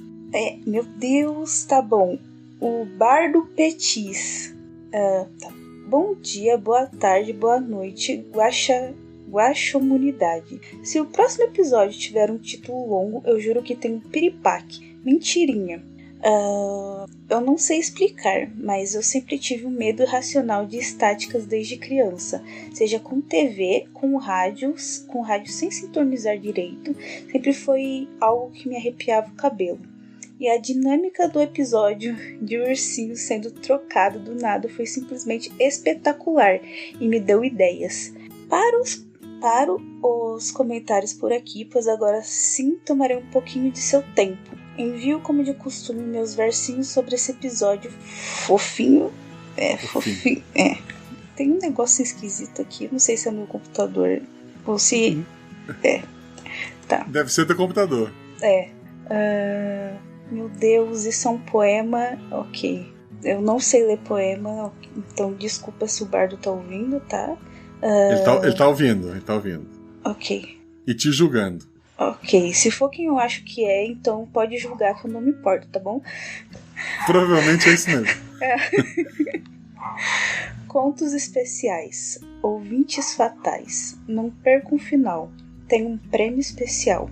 Meu Deus, tá bom. O Bardo Petis. Tá. Bom dia, boa tarde, boa noite, Guaxomunidade. Se o próximo episódio tiver um título longo, eu juro que tem um piripaque. Mentirinha. Eu não sei explicar, mas eu sempre tive um medo irracional de estáticas desde criança. Seja com TV, com rádio sem sintonizar direito, sempre foi algo que me arrepiava o cabelo. E a dinâmica do episódio de ursinho sendo trocado do nada foi simplesmente espetacular e me deu ideias. Paro os comentários por aqui, pois agora sim tomarei um pouquinho de seu tempo. Envio, como de costume, meus versinhos sobre esse episódio fofinho. Fofinho. Tem um negócio esquisito aqui, não sei se é no computador ou se... Tá. Deve ser teu computador. Meu Deus, isso é um poema. Ok. Eu não sei ler poema, então desculpa se o bardo tá ouvindo, tá? Ele tá ouvindo. Ok. E te julgando. Ok, se for quem eu acho que é, então pode julgar que eu não me importo, tá bom? Provavelmente é isso mesmo. Contos especiais. Ouvintes fatais. Não percam o final. Tem um prêmio especial.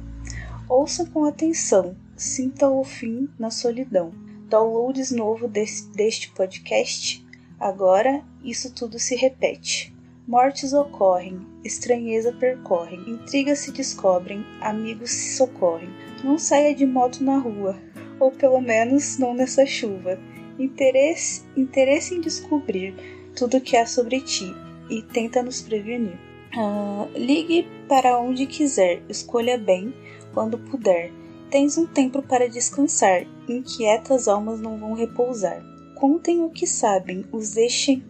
Ouçam com atenção. Sintam o fim na solidão. Downloads novo deste podcast. Agora, isso tudo se repete. Mortes ocorrem, estranheza percorrem, intrigas se descobrem, amigos se socorrem. Não saia de moto na rua, ou pelo menos não nessa chuva. Interesse em descobrir tudo que há sobre ti e tenta nos prevenir. Ligue para onde quiser, escolha bem quando puder. Tens um tempo para descansar, inquietas almas não vão repousar. Contem o que sabem, os deixem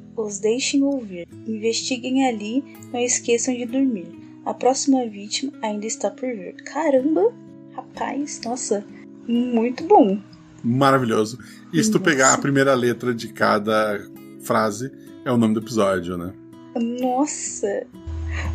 ouvir. Investiguem ali, não esqueçam de dormir. A próxima vítima ainda está por vir. Caramba, rapaz, nossa, muito bom. Maravilhoso. E se tu pegar a primeira letra de cada frase, é o nome do episódio, né? Nossa,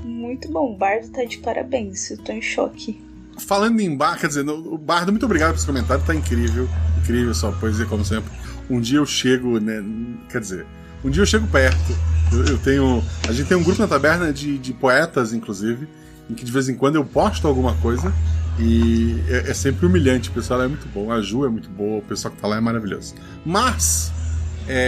muito bom. O Bardo tá de parabéns, eu tô em choque. Falando em bar, quer dizer, o Bardo, muito obrigado por esse comentário, tá incrível. Incrível sua poesia, como sempre. Um dia eu chego, né? Quer dizer, um dia eu chego perto. A gente tem um grupo na taberna de poetas, inclusive, em que de vez em quando eu posto alguma coisa e é sempre humilhante. O pessoal é muito bom, a Ju é muito boa, o pessoal que tá lá é maravilhoso. Mas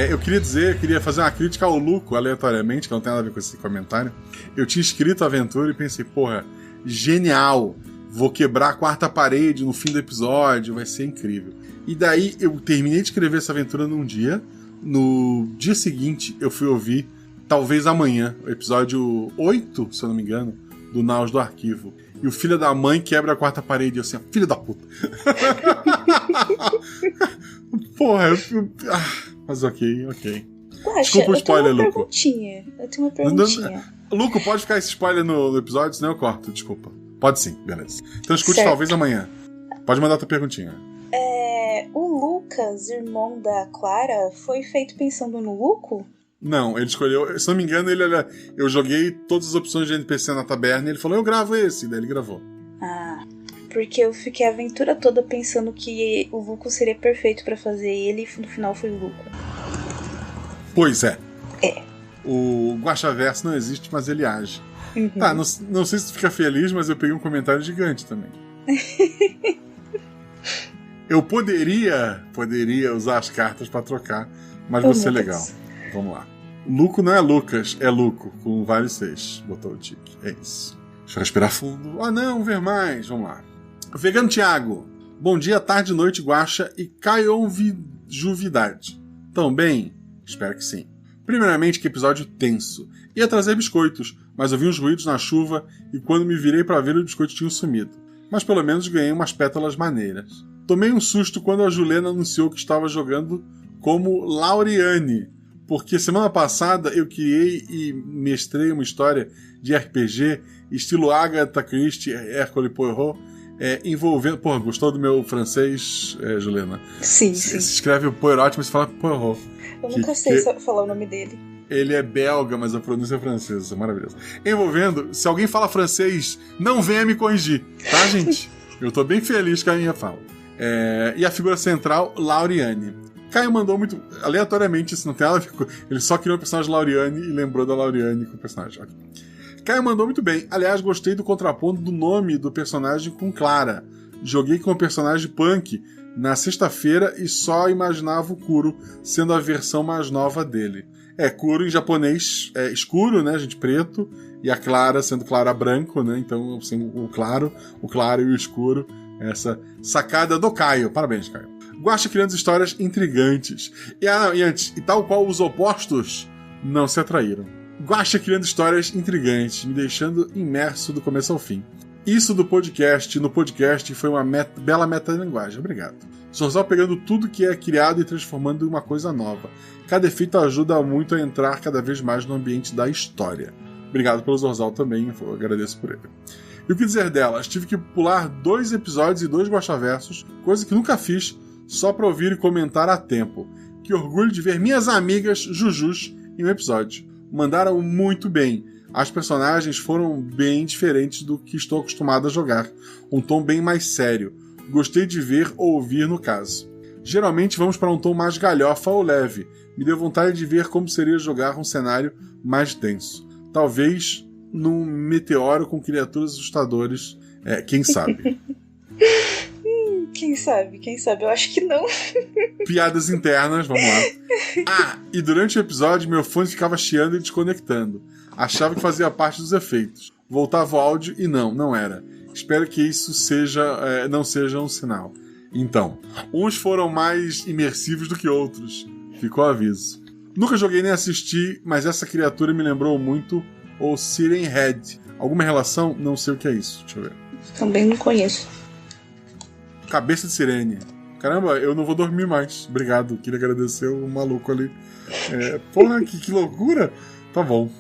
eu queria fazer uma crítica ao Luco, aleatoriamente, que não tem nada a ver com esse comentário. Eu tinha escrito a aventura e pensei, porra, genial! Vou quebrar a quarta parede no fim do episódio, vai ser incrível. E daí eu terminei de escrever essa aventura num dia. No dia seguinte eu fui ouvir, talvez amanhã, o episódio 8, se eu não me engano, do Naus do Arquivo. E o filho da mãe quebra a quarta parede. Eu assim, filho da puta. Porra, mas ok. Guaxa, desculpa o spoiler, Luco. Eu tenho uma perguntinha. Luco, pode ficar esse spoiler no episódio, senão eu corto, desculpa. Pode sim, beleza. Então escute certo. Talvez amanhã. Pode mandar tua perguntinha. O Lucas, irmão da Clara, foi feito pensando no Luco? Não, ele escolheu... Se não me engano, eu joguei todas as opções de NPC na taberna e ele falou, eu gravo esse. Daí ele gravou. Porque eu fiquei a aventura toda pensando que o Luco seria perfeito pra fazer ele e no final foi o Luco. Pois é. O Guaxaverso não existe, mas ele age. Uhum. Tá, não sei se tu fica feliz, mas eu peguei um comentário gigante também. Eu poderia usar as cartas pra trocar, mas vou ser legal. Vamos lá. Luco não é Lucas, é Luco, com vários Cs. Botou o tique. É isso. Deixa eu respirar fundo. Não, ver mais. Vamos lá. Vegano Thiago. Bom dia, tarde, noite, Guaxa e Caionjuvidade. Tão bem? Espero que sim. Primeiramente, que episódio tenso. Ia trazer biscoitos, mas ouvi uns ruídos na chuva e quando me virei pra ver, os biscoitos tinham sumido. Mas pelo menos ganhei umas pétalas maneiras. Tomei um susto quando a Juliana anunciou que estava jogando como Lauriane, porque semana passada eu criei e mestrei uma história de RPG estilo Agatha Christie, Hercule Poirot, envolvendo... Porra, gostou do meu francês, Juliana? Sim. Se escreve Poirot, mas se fala Poirot. Eu nunca sei falar o nome dele. Ele é belga, mas a pronúncia é francesa. É maravilhoso. Envolvendo, se alguém fala francês, não venha me corrigir, tá, gente? Eu tô bem feliz com a minha fala. E a figura central, Lauriane. Caio mandou muito aleatoriamente, isso não tem nada a ver com... Ele só criou o personagem Lauriane e lembrou da Lauriane com o personagem. Okay. Caio mandou muito bem. Aliás, gostei do contraponto do nome do personagem com Clara. Joguei com o personagem Punk na sexta-feira e só imaginava o Kuro sendo a versão mais nova dele. Kuro em japonês é escuro, né, gente, preto, e a Clara sendo Clara branco, né, então assim, o claro e o escuro, essa sacada do Caio. Parabéns, Caio. Guaxa criando histórias intrigantes. E tal qual os opostos não se atraíram. Guaxa criando histórias intrigantes, me deixando imerso do começo ao fim. Isso no podcast foi uma bela metalinguagem. Obrigado. Zorzal pegando tudo que é criado e transformando em uma coisa nova. Cada efeito ajuda muito a entrar cada vez mais no ambiente da história. Obrigado pelo Zorzal também, eu agradeço por ele. E o que dizer delas? Tive que pular 2 episódios e 2 guaxaversos, coisa que nunca fiz, só pra ouvir e comentar a tempo. Que orgulho de ver minhas amigas Jujus em um episódio. Mandaram muito bem. As personagens foram bem diferentes do que estou acostumado a jogar. Um tom bem mais sério. Gostei de ver ou ouvir no caso. Geralmente vamos para um tom mais galhofa ou leve. Me deu vontade de ver como seria jogar um cenário mais denso. Talvez num meteoro com criaturas assustadoras. Quem sabe? Quem sabe? Eu acho que não. Piadas internas, vamos lá. E durante o episódio meu fone ficava chiando e desconectando. Achava que fazia parte dos efeitos. Voltava o áudio e não era. Espero que isso não seja um sinal. Então, uns foram mais imersivos do que outros. Ficou o aviso. Nunca joguei nem assisti, mas essa criatura me lembrou muito o Siren Head. Alguma relação? Não sei o que é isso. Deixa eu ver. Também não conheço. Cabeça de sirene. Caramba, eu não vou dormir mais. Obrigado. Queria agradecer o maluco ali. Porra, que loucura. Tá bom.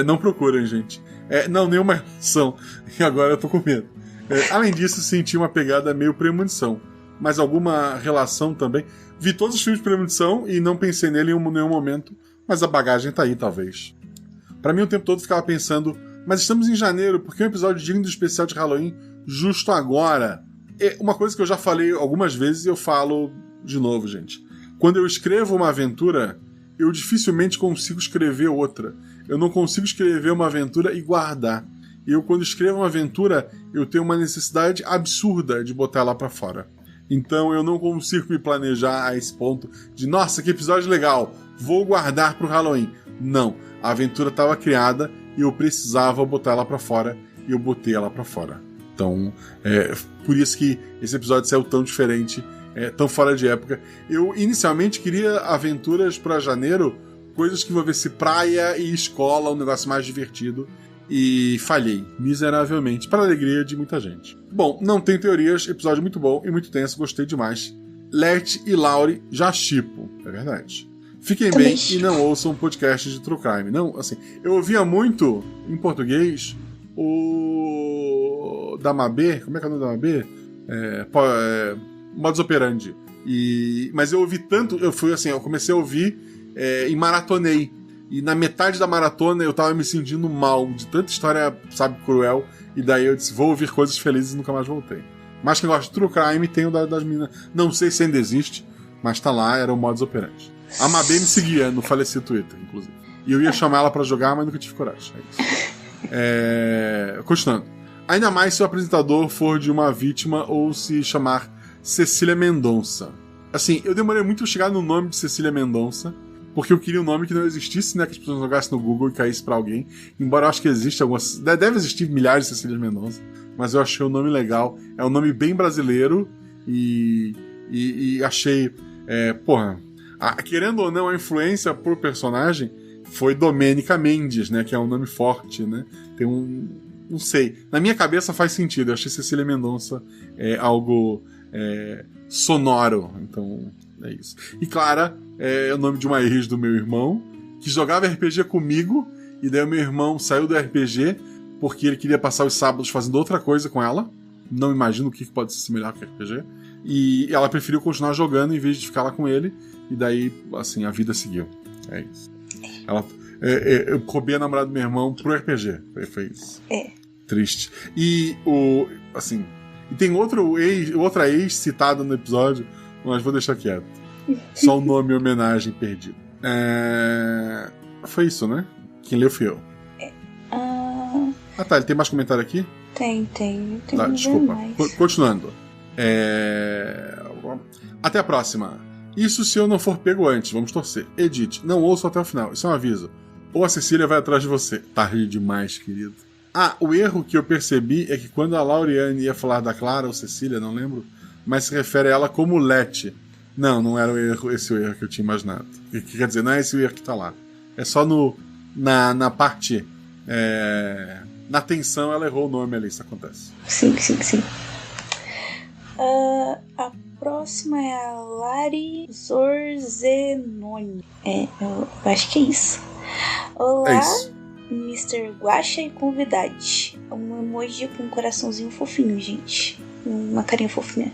Não procurem, gente. Não, nenhuma relação. E agora eu tô com medo. Além disso, senti uma pegada meio premonição. Mas alguma relação também. Vi todos os filmes de premonição e não pensei nele em nenhum momento. Mas a bagagem tá aí, talvez. Pra mim, o tempo todo ficava pensando... Mas estamos em janeiro, por que um episódio digno do especial de Halloween justo agora? Uma coisa que eu já falei algumas vezes e eu falo de novo, gente. Quando eu escrevo uma aventura, eu dificilmente consigo escrever outra. Eu não consigo escrever uma aventura e guardar. Eu, quando escrevo uma aventura, eu tenho uma necessidade absurda de botar ela pra fora. Então eu não consigo me planejar a esse ponto de, nossa, que episódio legal, vou guardar pro Halloween. Não, a aventura estava criada e eu precisava botar ela pra fora e eu botei ela pra fora. Então, por isso que esse episódio saiu tão diferente, tão fora de época. Eu inicialmente queria aventuras pra janeiro, coisas que envolvessem praia e escola, um negócio mais divertido. E falhei, miseravelmente, para a alegria de muita gente. Bom, não tem teorias, episódio muito bom e muito tenso, gostei demais. Leti e Lauri já shippo, é verdade. Fiquem bem e não ouçam podcast de True Crime. Não, assim, eu ouvia muito, em português, o da Mabê, como é que é o nome da Mabê? Modus Operandi. Mas eu ouvi tanto, eu comecei a ouvir e maratonei. E na metade da maratona eu tava me sentindo mal de tanta história, sabe, cruel. E daí eu disse, vou ouvir coisas felizes e nunca mais voltei. Mas quem gosta de True Crime tem o das meninas. Não sei se ainda existe, mas tá lá, era o Modus Operandi. A Mabê me seguia no falecido Twitter, inclusive. E eu ia chamar ela pra jogar, mas nunca tive coragem. É isso. Continuando. Ainda mais se o apresentador for de uma vítima ou se chamar Cecília Mendonça. Assim, eu demorei muito a chegar no nome de Cecília Mendonça, porque eu queria um nome que não existisse, né? Que as pessoas jogassem no Google e caísse pra alguém. Embora eu acho que existe algumas... Deve existir milhares de Cecília Mendonça. Mas eu achei o nome legal. É um nome bem brasileiro. E achei... querendo ou não, a influência por personagem foi Domênica Mendes, né? Que é um nome forte, né? Tem um... Não sei. Na minha cabeça faz sentido. Eu achei Cecília Mendonça algo sonoro. Então... É isso. E Clara é o nome de uma ex do meu irmão, que jogava RPG comigo, e daí o meu irmão saiu do RPG porque ele queria passar os sábados fazendo outra coisa com ela. Não imagino o que pode ser melhor que RPG. E ela preferiu continuar jogando em vez de ficar lá com ele, e daí, assim, a vida seguiu. É isso. Eu roubei a namorada do meu irmão pro RPG. Foi isso. Triste. E tem outra ex citada no episódio, mas vou deixar quieto. Só o nome e homenagem perdido. Foi isso, né? Quem leu fui eu. Tá, ele tem mais comentário aqui? Tem. Tá, desculpa. Continuando. Até a próxima. Isso se eu não for pego antes, vamos torcer. Edith, não ouço até o final, isso é um aviso. Ou a Cecília vai atrás de você. Tarde demais, querido. O erro que eu percebi é que quando a Lauriane ia falar da Clara ou Cecília, não lembro, mas se refere a ela como Leti. Não era esse o erro que eu tinha imaginado. Quer dizer, não é esse o erro que tá lá. É só na parte... na tensão ela errou o nome ali, isso acontece. Sim. A próxima é a Lari Zorzenoni. Eu acho que é isso. Olá, isso. Mr. Guaxa e convidade. Um emoji com um coraçãozinho fofinho, gente. Uma carinha fofinha.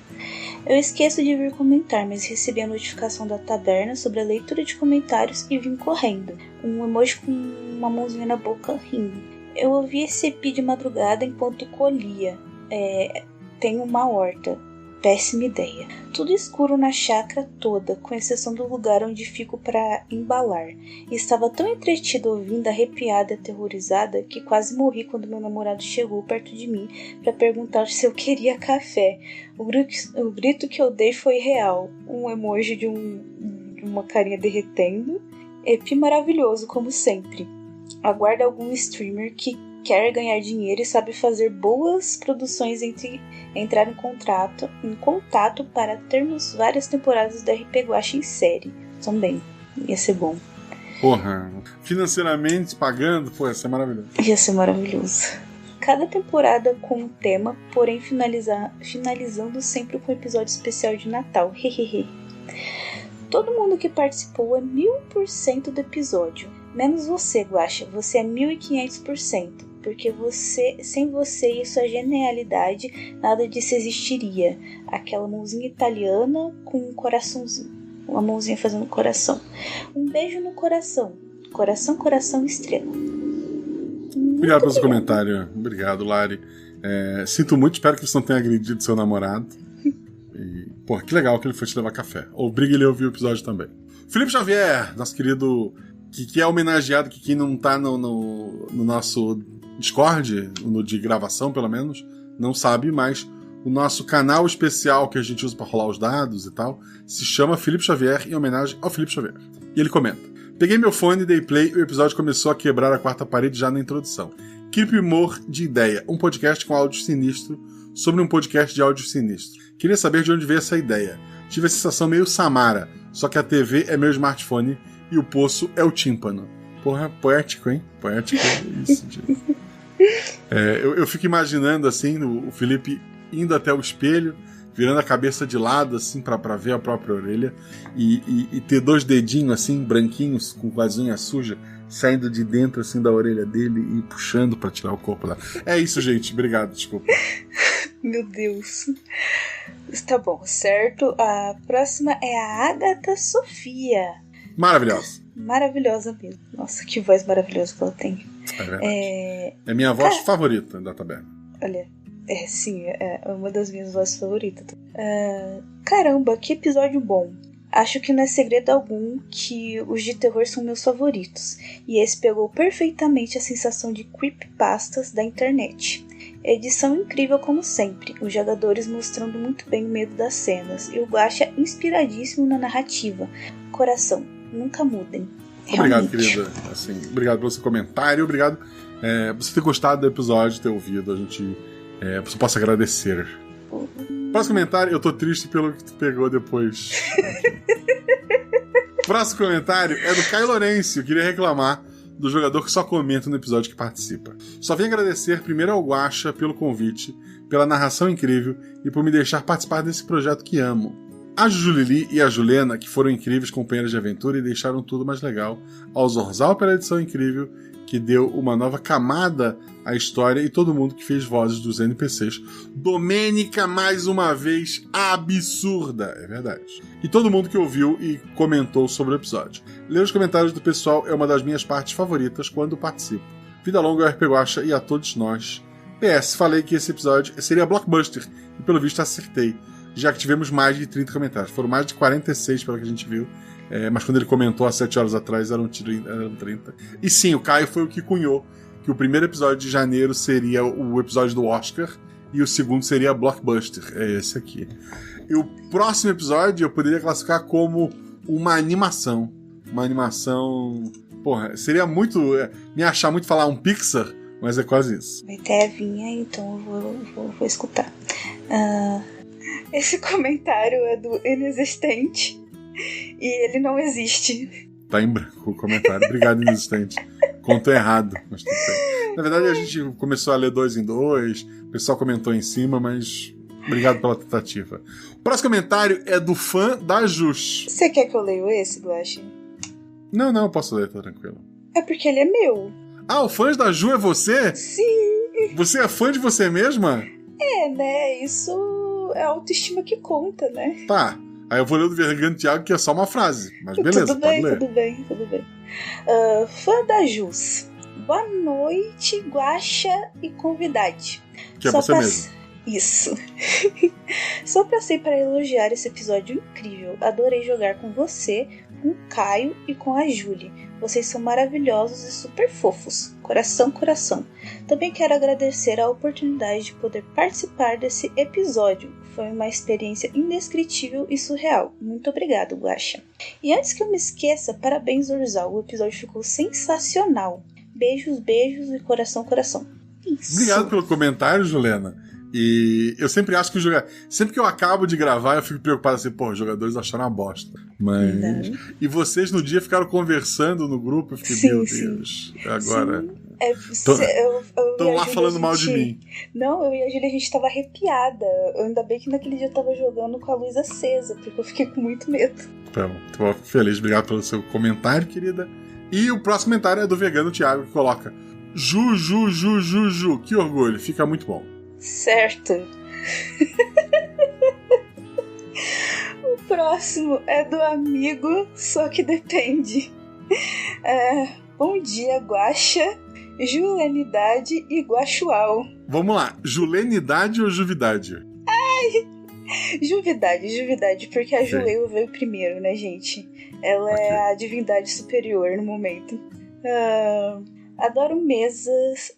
Eu esqueço de vir comentar, mas recebi a notificação da taberna sobre a leitura de comentários e vim correndo. Um emoji com uma mãozinha na boca rindo. Eu ouvi esse EP de madrugada enquanto colhia. Tem uma horta. Péssima ideia. Tudo escuro na chácara toda, com exceção do lugar onde fico para embalar. E estava tão entretido ouvindo, arrepiada e aterrorizada, que quase morri quando meu namorado chegou perto de mim para perguntar se eu queria café. O grito que eu dei foi real. Um emoji de uma carinha derretendo. EP maravilhoso, como sempre. Aguarda algum streamer que quer ganhar dinheiro e sabe fazer boas produções entrar em contato para termos várias temporadas da RP Guacha em série. Também. Ia ser bom. Porra, financeiramente pagando, pô, ia ser maravilhoso. Ia ser maravilhoso. Cada temporada com um tema, porém finalizando sempre com um episódio especial de Natal. Hehehe. Todo mundo que participou é 1000% do episódio. Menos você, Guacha. Você é 1500%. Porque sem você e sua genialidade, nada disso existiria. Aquela mãozinha italiana com um coraçãozinho. Uma mãozinha fazendo coração. Um beijo no coração. Coração, coração, estrela. Obrigado pelo seu comentário. Obrigado, Lari. Sinto muito, espero que você não tenha agredido seu namorado. E, pô, que legal que ele foi te levar café. Obriga ele a ouvir o episódio também. Felipe Xavier, nosso querido, que é homenageado, que quem não tá no nosso Discord, no de gravação pelo menos, não sabe, mas o nosso canal especial que a gente usa para rolar os dados e tal, se chama Felipe Xavier, em homenagem ao Felipe Xavier. E ele comenta: peguei meu fone e dei play e o episódio começou a quebrar a quarta parede já na introdução. Que primor de ideia, um podcast com áudio sinistro sobre um podcast de áudio sinistro. Queria saber de onde veio essa ideia. Tive a sensação meio Samara, só que a TV é meu smartphone e o poço é o tímpano. Porra, poético, hein? Poético isso, gente. Eu fico imaginando, assim, o Felipe indo até o espelho, virando a cabeça de lado, assim, pra ver a própria orelha, e ter dois dedinhos, assim, branquinhos, com as unhas sujas, saindo de dentro, assim, da orelha dele e puxando pra tirar o corpo lá. É isso, gente. Obrigado, desculpa. Meu Deus. Está bom, certo? A próxima é a Agatha Sofia. Maravilhosa. Maravilhosa mesmo. Nossa, que voz maravilhosa que ela tem. É verdade. É minha voz favorita da taberna. Olha, sim, é uma das minhas vozes favoritas. Caramba, que episódio bom. Acho que não é segredo algum que os de terror são meus favoritos. E esse pegou perfeitamente a sensação de creepypastas da internet. Edição incrível como sempre, os jogadores mostrando muito bem o medo das cenas, e o Guacha inspiradíssimo na narrativa. Coração, nunca mudem. Obrigado, querida. Assim, obrigado pelo seu comentário, obrigado por você ter gostado do episódio, ter ouvido, a gente você possa agradecer. Próximo comentário, eu tô triste pelo que tu pegou depois. Próximo comentário é do Caio Lourenço. Eu queria reclamar do jogador que só comenta no episódio que participa. Só vim agradecer primeiro ao Guacha pelo convite, pela narração incrível e por me deixar participar desse projeto que amo. A Julili e a Julena, que foram incríveis companheiras de aventura e deixaram tudo mais legal. Ao Zorzal pela edição incrível, que deu uma nova camada à história, e todo mundo que fez vozes dos NPCs. Domênica, mais uma vez, absurda, é verdade. E todo mundo que ouviu e comentou sobre o episódio. Ler os comentários do pessoal é uma das minhas partes favoritas quando participo. Vida longa ao RP Guacha e a todos nós. PS, falei que esse episódio seria blockbuster, e pelo visto acertei, já que tivemos mais de 30 comentários. Foram mais de 46 pelo que a gente viu. Mas quando ele comentou há 7 horas atrás, eram 30. E sim, o Caio foi o que cunhou que o primeiro episódio de janeiro seria o episódio do Oscar e o segundo seria Blockbuster. É esse aqui. E o próximo episódio eu poderia classificar como uma animação. Uma animação... Porra, seria muito... me achar muito falar um Pixar, mas é quase isso. Vai ter a vinha, então eu vou escutar. Esse comentário é do Inexistente. E ele não existe. Tá em branco o comentário. Obrigado, Inexistente. Contou errado, mas tudo bem. Na verdade, a gente começou a ler 2 em 2. O pessoal comentou em cima, mas obrigado pela tentativa. O próximo comentário é do fã da Jus. Você quer que eu leia esse, Guacha? Não, eu posso ler, tá tranquilo. É porque ele é meu. Ah, o fã da Ju é você? Sim. Você é fã de você mesma? Né? Isso é a autoestima que conta, né? Tá. Aí eu vou ler o do Vergando Thiago, que é só uma frase. Mas beleza, tudo bem, pode ler. Tudo bem. Fã da Jus. Boa noite, Guaxa e convidade. Que é você mesmo. Isso. Só passei para elogiar esse episódio incrível. Adorei jogar com você, com o Caio e com a Julie. Vocês são maravilhosos e super fofos. Coração. Também quero agradecer a oportunidade de poder participar desse episódio. Foi uma experiência indescritível e surreal. Muito obrigado, Guaxa. E antes que eu me esqueça, parabéns, Zorzal. O episódio ficou sensacional. Beijos e coração. Isso. Obrigado pelo comentário, Juliana. E eu sempre acho que sempre que eu acabo de gravar, eu fico preocupado assim, os jogadores acharam uma bosta. Mas. Verdade. E vocês no dia ficaram conversando no grupo, eu fiquei, meu Deus, agora. Estão lá falando mal de mim. Não, eu e a Júlia, a gente tava arrepiada. Ainda bem que naquele dia eu tava jogando com a luz acesa, porque eu fiquei com muito medo. Então, tô feliz, obrigado pelo seu comentário, querida. E o próximo comentário é do Vegano Thiago, que coloca: Ju, que orgulho, fica muito bom. Certo. O próximo é do amigo, só que depende. Bom dia, Guaxa, Julenidade e Guaxual. Vamos lá, Julenidade ou Juvidade? Ai, Juvidade, porque a Juleiva veio primeiro, né, gente? Ela é a divindade superior no momento. Adoro mesas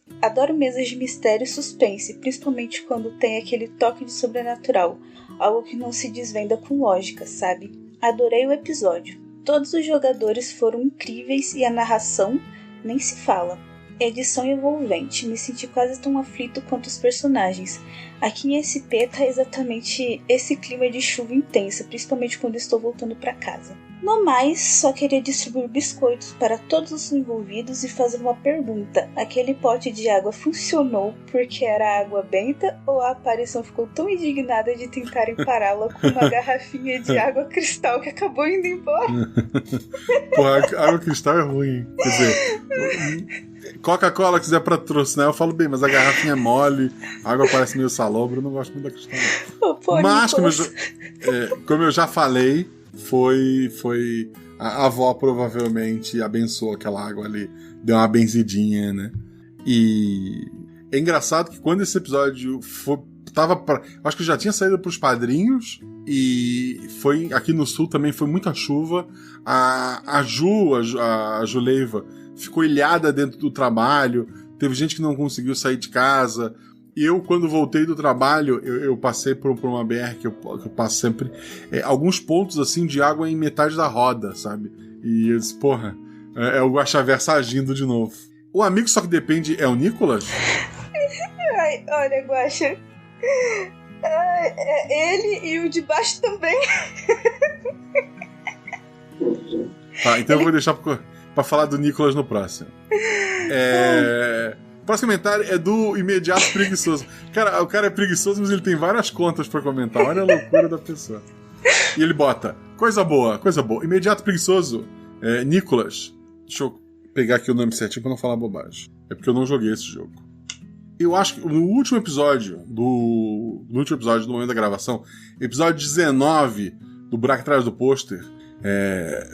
de mistério e suspense, principalmente quando tem aquele toque de sobrenatural, algo que não se desvenda com lógica, sabe? Adorei o episódio. Todos os jogadores foram incríveis e a narração nem se fala. Edição envolvente, me senti quase tão aflito quanto os personagens. Aqui em SP tá exatamente esse clima de chuva intensa, principalmente quando estou voltando para casa. No mais, só queria distribuir biscoitos para todos os envolvidos e fazer uma pergunta. Aquele pote de água funcionou porque era água benta ou a aparição ficou tão indignada de tentarem pará-la com uma garrafinha de água cristal que acabou indo embora? Porra, água cristal é ruim. Quer dizer, Coca-Cola quiser patrocinar, eu falo bem, mas a garrafinha é mole, a água parece meio salobra, eu não gosto muito da cristal. Mas, como eu já falei, foi a avó provavelmente abençoou aquela água ali, deu uma benzidinha, né? E é engraçado que quando esse episódio acho que já tinha saído pros padrinhos e foi aqui no sul também foi muita chuva. A Juleiva ficou ilhada dentro do trabalho, teve gente que não conseguiu sair de casa. E eu, quando voltei do trabalho, eu passei por uma BR que eu passo sempre, alguns pontos assim de água em metade da roda, sabe? E eu disse, porra, é o Guaxaversa agindo de novo. O amigo só que depende é o Nicolas? Ai, olha, Guaxa, é ele e o de baixo também. Tá, então eu vou deixar pra falar do Nicolas no próximo. O próximo comentário é do Imediato Preguiçoso. Cara, o cara é preguiçoso, mas ele tem várias contas pra comentar. Olha a loucura da pessoa. E ele bota, coisa boa. Imediato Preguiçoso, Nicolas. Deixa eu pegar aqui o nome certinho pra não falar bobagem. É porque eu não joguei esse jogo. Eu acho que no último episódio do momento da gravação, episódio 19 do Buraco Atrás do Pôster,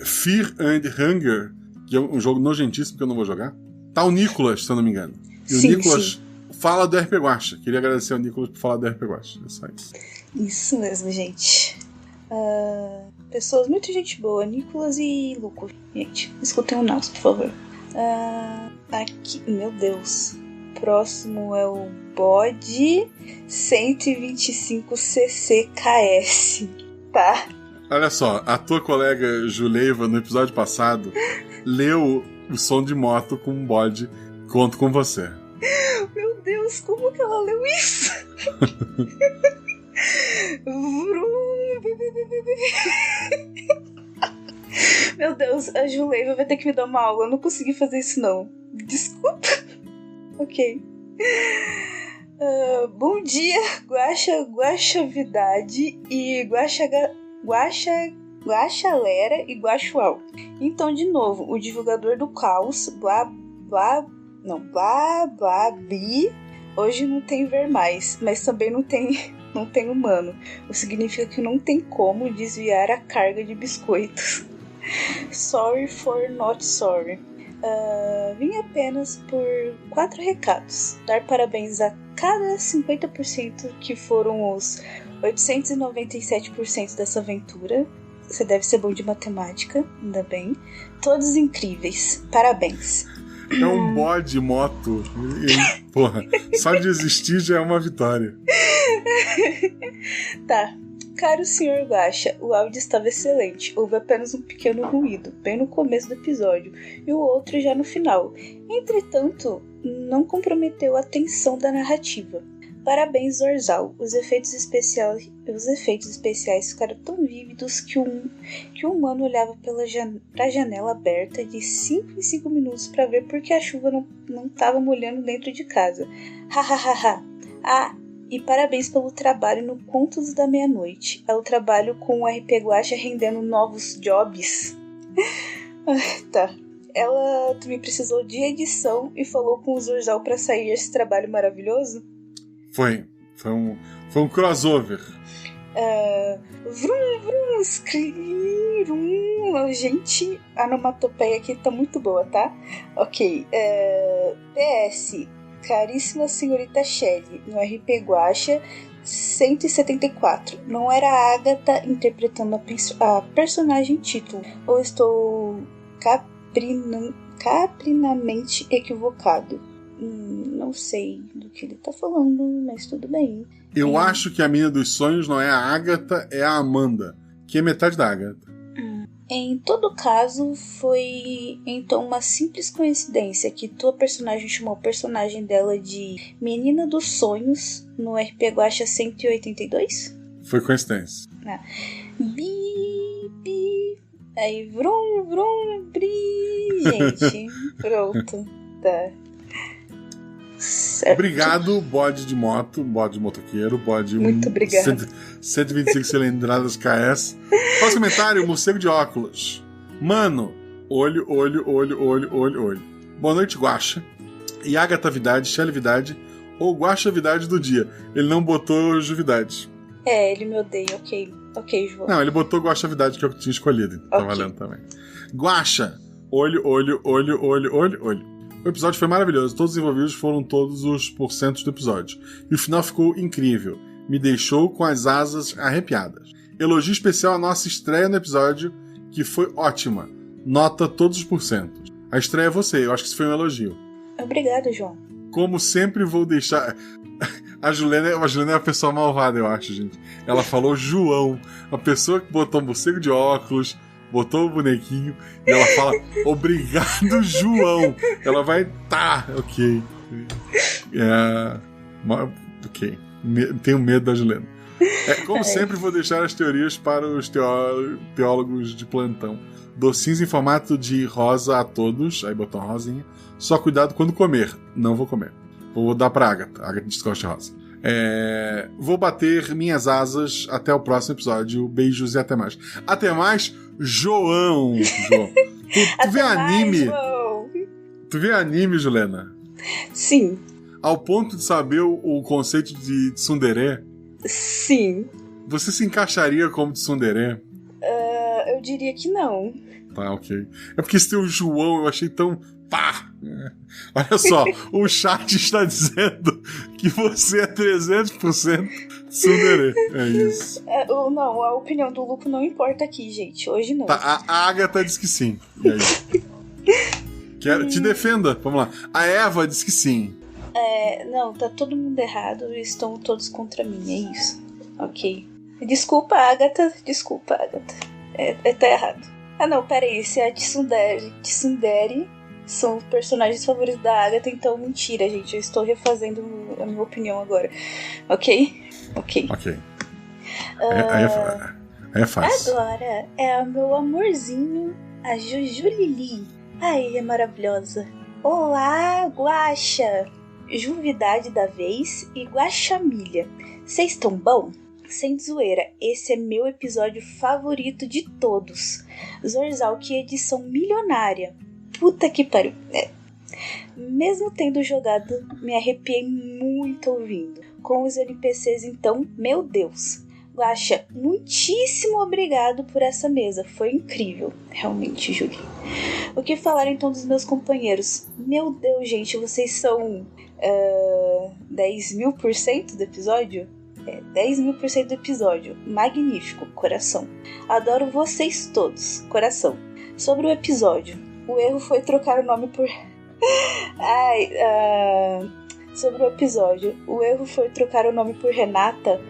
Fear and Hunger, que é um jogo nojentíssimo que eu não vou jogar, tá o Nicolas, se eu não me engano. E o Nicolas fala do RP Guaxa. Queria agradecer ao Nicolas por falar do RP Guaxa. É só isso. Isso mesmo, gente. Pessoas muito gente boa, Nicolas e Luco. Gente, escutem o Naus, por favor. Aqui, meu Deus. Próximo é o Bode 125CCKS. Tá? Olha só, a tua colega Juleiva, no episódio passado, leu o som de moto com um bode. Conto com você. Meu Deus, como que ela leu isso? Meu Deus, a Juleiva vai ter que me dar uma aula. Eu não consegui fazer isso, não. Desculpa. Ok. Bom dia, Guaxavidade e Guaxalera e Guaxual. Então, de novo, o divulgador do caos, blá bi. Hoje não tem ver mais, mas também não tem não tem humano, o que significa que não tem como desviar a carga de biscoitos. Sorry for not sorry. Vim apenas por 4 recados. Dar parabéns a cada 50% que foram os 897% dessa aventura. Você deve ser bom de matemática, ainda bem. Todos incríveis. Parabéns. É um bode moto. Porra, só de existir já é uma vitória. Tá. Caro Sr. Guaxa, o áudio estava excelente. Houve apenas um pequeno ruído, bem no começo do episódio, e o outro já no final. Entretanto, não comprometeu a tensão da narrativa. Parabéns, Zorzal. Os efeitos especiais ficaram tão vívidos que o humano olhava pra janela aberta de 5 em 5 minutos para ver por que a chuva não estava molhando dentro de casa. Hahaha. E parabéns pelo trabalho no Contos da Meia-Noite. É o trabalho com o RP Guaxa rendendo novos jobs. Tá. Ela também precisou de edição e falou com o Zorzal pra sair esse trabalho maravilhoso? Foi um crossover. Vrum, vrum. Gente, a onomatopeia aqui tá muito boa, tá? Ok. PS, caríssima senhorita Shelley, no RP Guaxa 174. Não era a Agatha interpretando a personagem título? Ou estou caprinamente equivocado? Não sei do que ele tá falando, mas tudo bem. Eu acho que a menina dos sonhos não é a Agatha, é a Amanda, que é metade da Agatha. Em todo caso, foi então uma simples coincidência que tua personagem chamou o personagem dela de Menina dos Sonhos no RP Guaxa 182? Foi coincidência. Bi. Aí, vrum, bri. Gente, pronto. Tá. Certo. Obrigado, bode de motoqueiro, bode. Muito obrigado. 125 cilindradas KS. Próximo comentário, morcego de óculos. Mano, olho. Boa noite, Guaxa. E Agatha Vidade, Shelley Vidade ou Guaxa Vidade do dia. Ele não botou Juvidade. Ele me odeia, ok, João. Não, ele botou Guaxa Vidade, que eu tinha escolhido. Então tá valendo também. Guaxa, olho. O episódio foi maravilhoso, todos os envolvidos foram todos os porcentos do episódio. E o final ficou incrível, me deixou com as asas arrepiadas. Elogio especial à nossa estreia no episódio, que foi ótima. Nota todos os porcentos. A estreia é você, eu acho que isso foi um elogio. Obrigado, João. Como sempre vou deixar... A Juliana é a pessoa malvada, eu acho, gente. Ela falou João, a pessoa que botou um morcego de óculos... botou o bonequinho e ela fala obrigado, João. Ela vai, ok. Ok. Tenho medo da Juliana. Como sempre, vou deixar as teorias para os teólogos de plantão. Docinhos em formato de rosa a todos. Aí botou uma rosinha. Só cuidado quando comer. Não vou comer. Vou dar pra Agatha. A Agatha desgosta de rosa. Vou bater minhas asas até o próximo episódio. Beijos e até mais. Até mais, João. Tu vê anime? Tu vê anime, Juliana? Sim. Ao ponto de saber o conceito de tsundere? Sim. Você se encaixaria como tsundere? Eu diria que não. Tá, ok. É porque esse teu João eu achei tão... Olha só, o chat está dizendo que você é 300% tsundere. É isso. Não, a opinião do Luco não importa aqui, gente. Hoje não. Tá, a Agatha diz que sim. E aí? Te defenda. Vamos lá. A Eva diz que sim. Não, tá todo mundo errado e estão todos contra mim. É isso. Ok. Desculpa, Agatha. Tá errado. Não, peraí. Se é a tsundere são os personagens favoritos da Agatha, então mentira, gente. Eu estou refazendo a minha opinião agora. Ok. Aí é fácil. Agora é o meu amorzinho, a Juju Lili. Ai, é maravilhosa. Olá, Guaxa. Juvidade da vez e Guaxamilha. Vocês estão bom? Sem zoeira, esse é meu episódio favorito de todos. Zorzal, que edição milionária. Puta que pariu. Mesmo tendo jogado, me arrepiei muito ouvindo. Com os NPCs, então, meu Deus. Guaxa, muitíssimo obrigado por essa mesa. Foi incrível. Realmente, Julie. O que falar então dos meus companheiros? Meu Deus, gente, vocês são 10.000% do episódio? 10.000% do episódio. Magnífico, coração. Adoro vocês todos, coração. Sobre o episódio. O erro foi trocar o nome por... Sobre o episódio. O erro foi trocar o nome por Renata.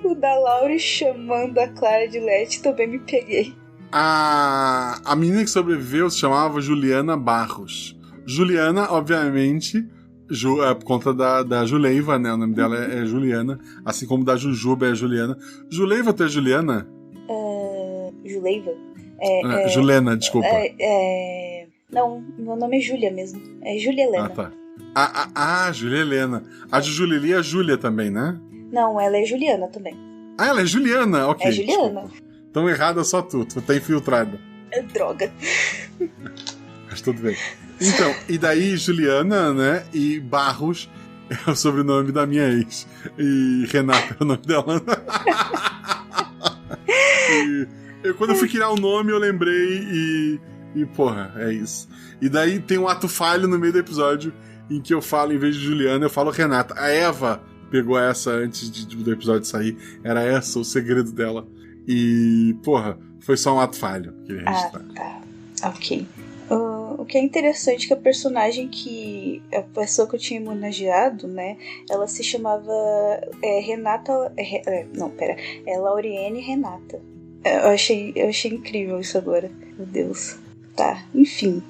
O da Laura chamando a Clara de Lete, também me peguei. A menina que sobreviveu se chamava Juliana Barros. Juliana, obviamente, por conta da Juleiva, né? O nome dela é Juliana, assim como da Jujuba é Juliana. Juleiva, tu é Juliana? Juleiva? Julena, desculpa. Não, meu nome é Júlia mesmo. É Júlia Helena. Ah, tá. Júlia Helena. A de Julili é Júlia também, né? Não, ela é Juliana também. Ah, ela é Juliana? Ok. É Juliana. Então errada só tu tá infiltrada. Droga. Mas tudo bem. Então, e daí Juliana, né, e Barros é o sobrenome da minha ex. E Renata é o nome dela. Quando eu fui criar o nome, eu lembrei e porra, é isso. E daí tem um ato falho no meio do episódio em que eu falo, em vez de Juliana, eu falo Renata. A Eva pegou essa antes do episódio sair. Era essa o segredo dela. E, porra, foi só um ato falho. Queria registrar. Tá. Ok. O que é interessante é que a personagem a pessoa que eu tinha homenageado, né? Ela se chamava Renata... Lauriane Renata. Eu achei incrível isso agora. Meu Deus. Tá, enfim.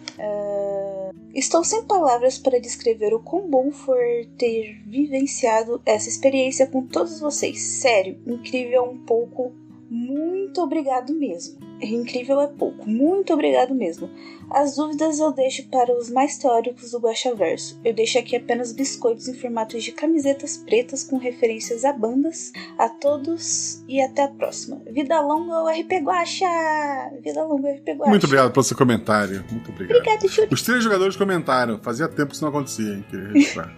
Estou sem palavras para descrever o quão bom foi ter vivenciado essa experiência com todos vocês. Sério, incrível um pouco. Muito obrigado mesmo. Incrível é pouco. Muito obrigado mesmo. As dúvidas eu deixo para os mais teóricos do Guaxaverso. Eu deixo aqui apenas biscoitos em formatos de camisetas pretas com referências a bandas. A todos e até a próxima. Vida longa ao RP Guaxa! Vida longa ao RP Guaxa! Muito obrigado pelo seu comentário. Muito obrigado. Obrigada, Júlia. Os 3 jogadores comentaram. Fazia tempo que isso não acontecia, hein? Queria registrar.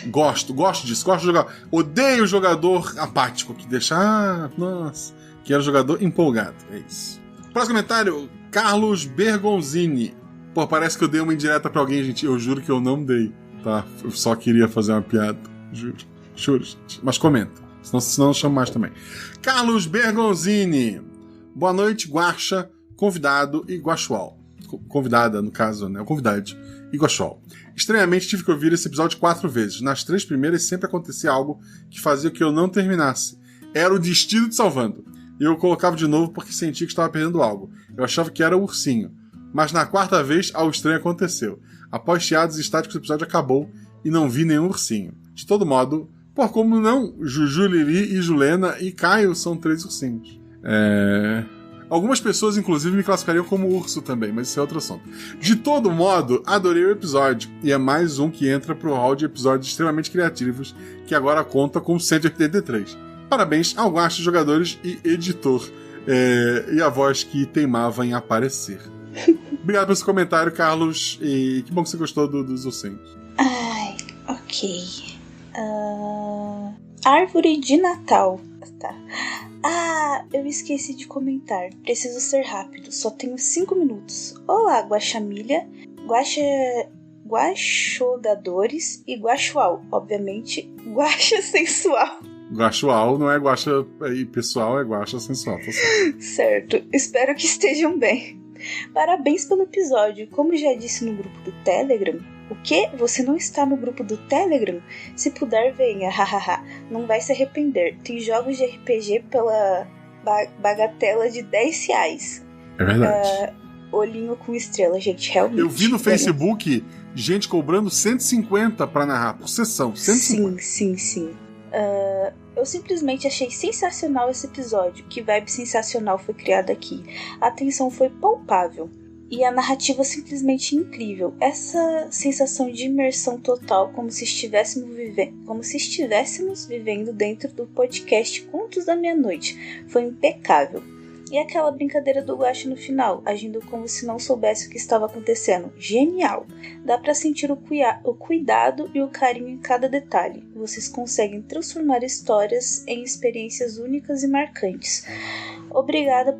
Gosto disso. Gosto de jogar. Odeio o jogador apático que deixa... nossa. Quero jogador empolgado. É isso. Próximo comentário. Carlos Bergonzini. Pô, parece que eu dei uma indireta pra alguém, gente. Eu juro que eu não dei. Tá? Eu só queria fazer uma piada. Juro, gente. Mas comenta. Senão eu chamo mais também. Carlos Bergonzini. Boa noite, Guaxa, convidado e Guaxual. Convidada, no caso, né? O convidado. E Guaxual. Estranhamente, tive que ouvir esse episódio 4 vezes. Nas 3 primeiras sempre acontecia algo que fazia que eu não terminasse. Era o destino de Salvando. E eu colocava de novo porque sentia que estava perdendo algo. Eu achava que era o ursinho. Mas na 4ª vez, algo estranho aconteceu. Após chiados estáticos, o episódio acabou e não vi nenhum ursinho. De todo modo, como não? Juju, Lili e Julena e Caio são 3 ursinhos. Algumas pessoas, inclusive, me classificariam como urso também, mas isso é outro assunto. De todo modo, adorei o episódio. E é mais um que entra pro hall de episódios extremamente criativos, que agora conta com 183. Parabéns ao Guaxa, jogadores e editor. E a voz que teimava em aparecer. Obrigado pelo seu comentário, Carlos. E que bom que você gostou dos ursinhos. Ai, ok. Árvore de Natal. Tá. Eu esqueci de comentar. Preciso ser rápido. Só tenho 5 minutos. Olá, Guaxamilha, Guaxogadores e Guaxual. Obviamente, Guaxa sensual. Guaxual não é guaxa pessoal, é guaxa sensual. Tá certo. Certo. Espero que estejam bem. Parabéns pelo episódio. Como já disse no grupo do Telegram... O quê? Você não está no grupo do Telegram? Se puder, venha. Hahaha. Não vai se arrepender. Tem jogos de RPG pela bagatela de R$10. É verdade. Olhinho com estrela, gente. Realmente. Eu vi no Facebook gente cobrando 150 pra narrar por sessão. 150. Sim. Eu simplesmente achei sensacional esse episódio. Que vibe sensacional foi criada aqui. A atenção foi palpável. E a narrativa simplesmente incrível. Essa sensação de imersão total, como se estivéssemos vivendo dentro do podcast Contos da Meia-Noite. Foi impecável. E aquela brincadeira do Guaxa no final, agindo como se não soubesse o que estava acontecendo. Genial! Dá pra sentir o cuidado e o carinho em cada detalhe. Vocês conseguem transformar histórias em experiências únicas e marcantes. Obrigado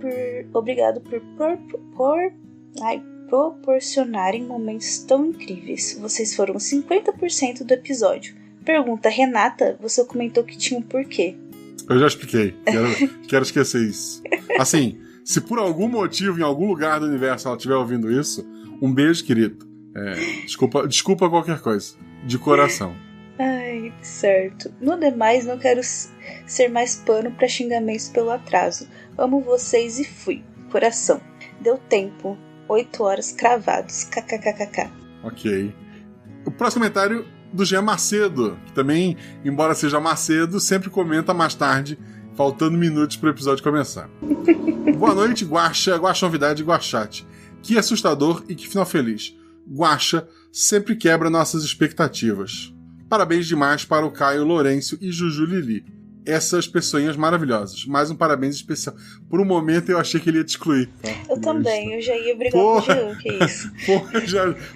por proporcionarem momentos tão incríveis. Vocês foram 50% do episódio. Pergunta, Renata, você comentou que tinha um porquê. Eu já expliquei. Quero esquecer isso. Assim, se por algum motivo, em algum lugar do universo, ela estiver ouvindo isso, um beijo, querido. Desculpa qualquer coisa. De coração. Ai, certo. No demais, não quero ser mais pano pra xingamentos pelo atraso. Amo vocês e fui. Coração. Deu tempo. 8 horas cravados. KKKKK. Ok. O próximo comentário do Jean Macedo, que também, embora seja Macedo, sempre comenta mais tarde, faltando minutos para o episódio começar. Boa noite, Guaxa, Novidade e Guaxate. Que assustador e que final feliz. Guaxa sempre quebra nossas expectativas. Parabéns demais para o Caio, Lourenço e Juju Lili. Essas pessoinhas maravilhosas. Mais um parabéns especial. Por um momento eu achei que ele ia te excluir. Tá? Eu também, eu já ia brigar com o Jean, que isso.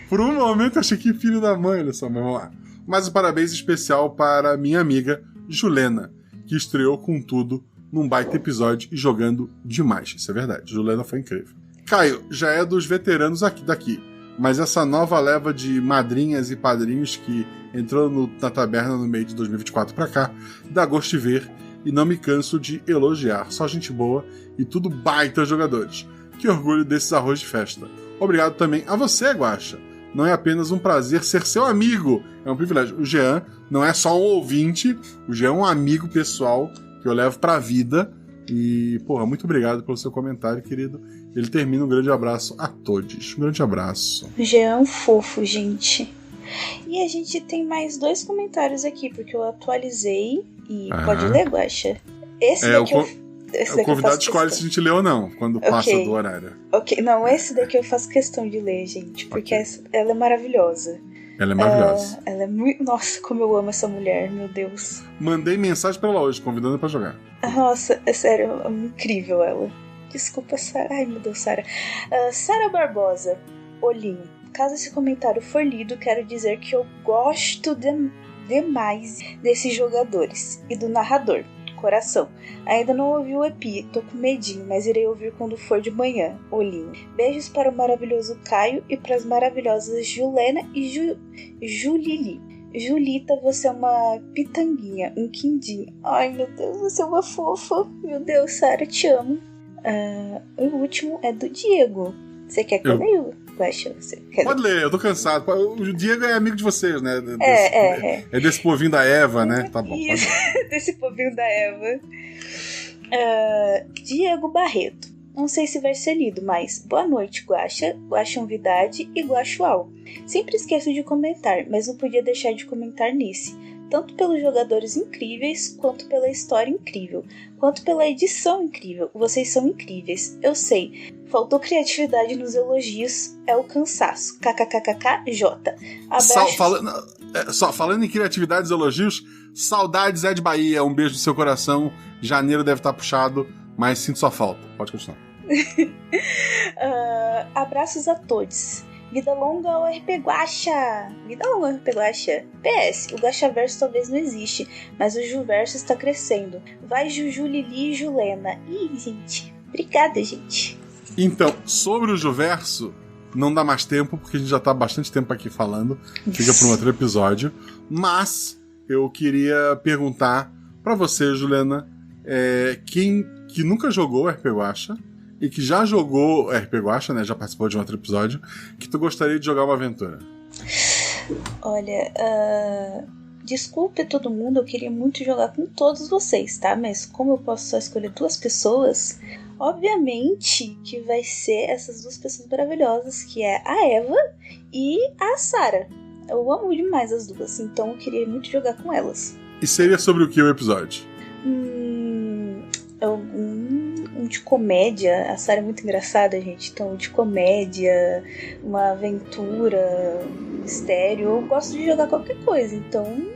Por um momento eu achei que filho da mãe, olha só, mas vamos lá. Mais um parabéns especial para minha amiga Julena, que estreou com tudo num baita episódio e jogando demais. Isso é verdade, Julena foi incrível. Caio, já é dos veteranos daqui, mas essa nova leva de madrinhas e padrinhos que entrou na taberna no meio de 2024 pra cá, dá gosto de ver e não me canso de elogiar. Só gente boa e tudo baita jogadores. Que orgulho desses arroz de festa. Obrigado também a você, Guaxa. Não é apenas um prazer ser seu amigo, é um privilégio. O Jean não é só um ouvinte, o Jean é um amigo pessoal que eu levo pra vida. E, porra, muito obrigado pelo seu comentário, querido. Ele termina um grande abraço a todos. Um grande abraço. O Jean é um fofo, gente. E a gente tem mais 2 comentários aqui, porque eu atualizei. E pode ler, Guaxa? Esse daqui o convidado escolhe se a gente lê ou não, quando passa do horário. Ok, não, esse daqui eu faço questão de ler, gente, porque ela é maravilhosa. Ela é maravilhosa. Ela é muito... Nossa, como eu amo essa mulher, meu Deus. Mandei mensagem pra ela hoje, convidando pra jogar. Nossa, é sério, é incrível ela. Desculpa, Sara. Ai, meu Deus, Sara. Sara Barbosa, Olhinho. Caso esse comentário for lido, quero dizer que eu gosto demais desses jogadores e do narrador. Coração. Ainda não ouvi o EP, tô com medinho, mas irei ouvir quando for de manhã. Olhinho. Beijos para o maravilhoso Caio e para as maravilhosas Julena e Julili. Julita, você é uma pitanguinha, um quindim. Ai, meu Deus, você é uma fofa. Meu Deus, Sara, te amo. O último é do Diego. Você quer que eu leia? Pode ler, eu tô cansado. O Diego é amigo de vocês, né? É desse povinho da Eva, né? Tá bom. Isso, desse povinho da Eva. Diego Barreto. Não sei se vai ser lido, mas boa noite, Guaxa, Guaxonvidade e Guaxual. Sempre esqueço de comentar, mas não podia deixar de comentar nesse. Tanto pelos jogadores incríveis, quanto pela história incrível, quanto pela edição incrível. Vocês são incríveis, eu sei. Faltou criatividade nos elogios, é o cansaço. KKKKJ. Falando em criatividade e elogios, saudades Ed Bahia, um beijo no seu coração. Janeiro deve estar puxado, mas sinto sua falta. Pode continuar. Abraços a todos. Vida longa ao RP Guaxa! Vida longa ao RP Guaxa! PS, o Guaxaverso talvez não existe, mas o Juverso está crescendo. Vai Juju, Lili e Julena. Ih, gente. Obrigada, gente. Então, sobre o Juverso, não dá mais tempo, porque a gente já está há bastante tempo aqui falando. Fica para um outro episódio. Mas eu queria perguntar para você, Juliana, quem que nunca jogou RP Guaxa e que já jogou RP Guaxa, né, já participou de um outro episódio, que tu gostaria de jogar uma aventura? Olha, desculpe todo mundo, eu queria muito jogar com todos vocês, tá? Mas como eu posso só escolher 2 pessoas, obviamente que vai ser essas 2 pessoas maravilhosas, que é a Eva e a Sara. Eu amo demais as 2, então eu queria muito jogar com elas. E seria sobre o que o episódio? Um de comédia. A Sara é muito engraçada, gente. Então, de comédia, uma aventura, um mistério. Eu gosto de jogar qualquer coisa. Então,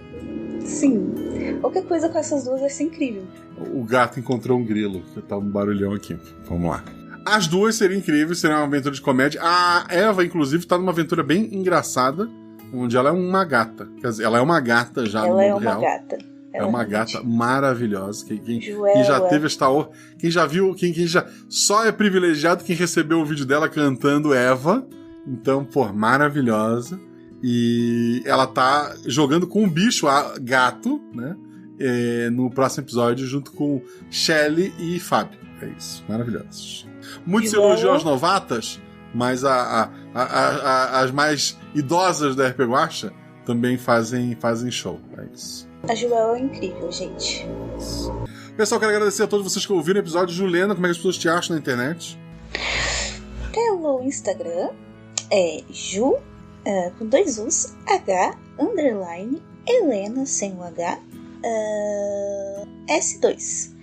sim, qualquer coisa com essas 2 vai ser incrível. O gato encontrou um grilo, que tá um barulhão aqui. Vamos lá. As duas seriam incríveis, seria uma aventura de comédia. A Eva, inclusive, tá numa aventura bem engraçada, onde ela é uma gata. Quer dizer, ela é uma gata já no mundo real. Gata. É uma gata maravilhosa. Quem Joela. já teve esta... Quem já viu... Quem já... Só é privilegiado quem recebeu o vídeo dela cantando Eva. Então, pô, maravilhosa. E ela tá jogando com um bicho, gato, né? No próximo episódio, junto com Shelley e Fábio. É isso, maravilhosos. Muitos elogios aos novatas, mas as mais idosas da RP Guacha também fazem show. É isso. A Joela é incrível, gente. Pessoal, quero agradecer a todos vocês que ouviram o episódio. Juliana, como é que as pessoas te acham na internet? Pelo Instagram é Ju, com 2 U's, H, _, Helena, sem o H, S2.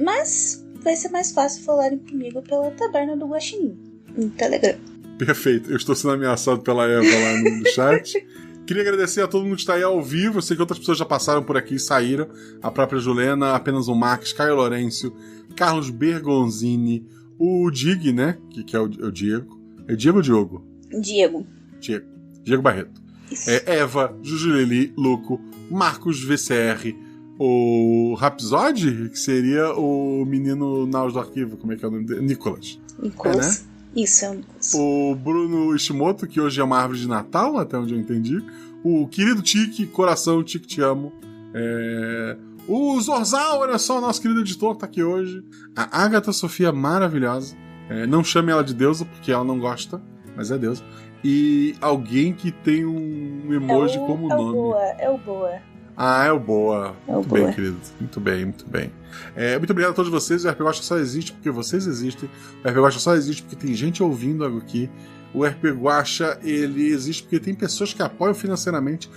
Mas vai ser mais fácil falarem comigo pela Taberna do Guaxinim, no Telegram. Perfeito. Eu estou sendo ameaçado pela Eva lá no chat. Queria agradecer a todo mundo que está aí ao vivo. Eu sei que outras pessoas já passaram por aqui e saíram. A própria Juliana, apenas o Max, Caio Lourenço, Carlos Bergonzini, o Dig, né? Que é o Diego. É Diego ou Diogo? Diego Barreto. Eva, Jujuleli, Luco, Marcos VCR, o Rapsode, que seria o menino Naus do arquivo. Como é que é o nome dele? Nicolas. Nicolas. Né? Isso, é o Nicolas. O Bruno Ishimoto, que hoje é uma árvore de Natal, até onde eu entendi. O querido Tiki, coração, Tiki, te amo. O Zorzal, olha só, o nosso querido editor tá aqui hoje. A Agatha Sofia, maravilhosa. Não chame ela de deusa, porque ela não gosta, mas é deusa. E alguém que tem um emoji como nome. É o Boa. Ah, é o Boa. Muito bem, Boa. querido. Muito bem, muito bem. Muito obrigado a todos vocês. O RP Guacha só existe porque vocês existem. O RP Guacha só existe porque tem gente ouvindo aqui. O RP Guacha, ele existe porque tem pessoas que apoiam financeiramente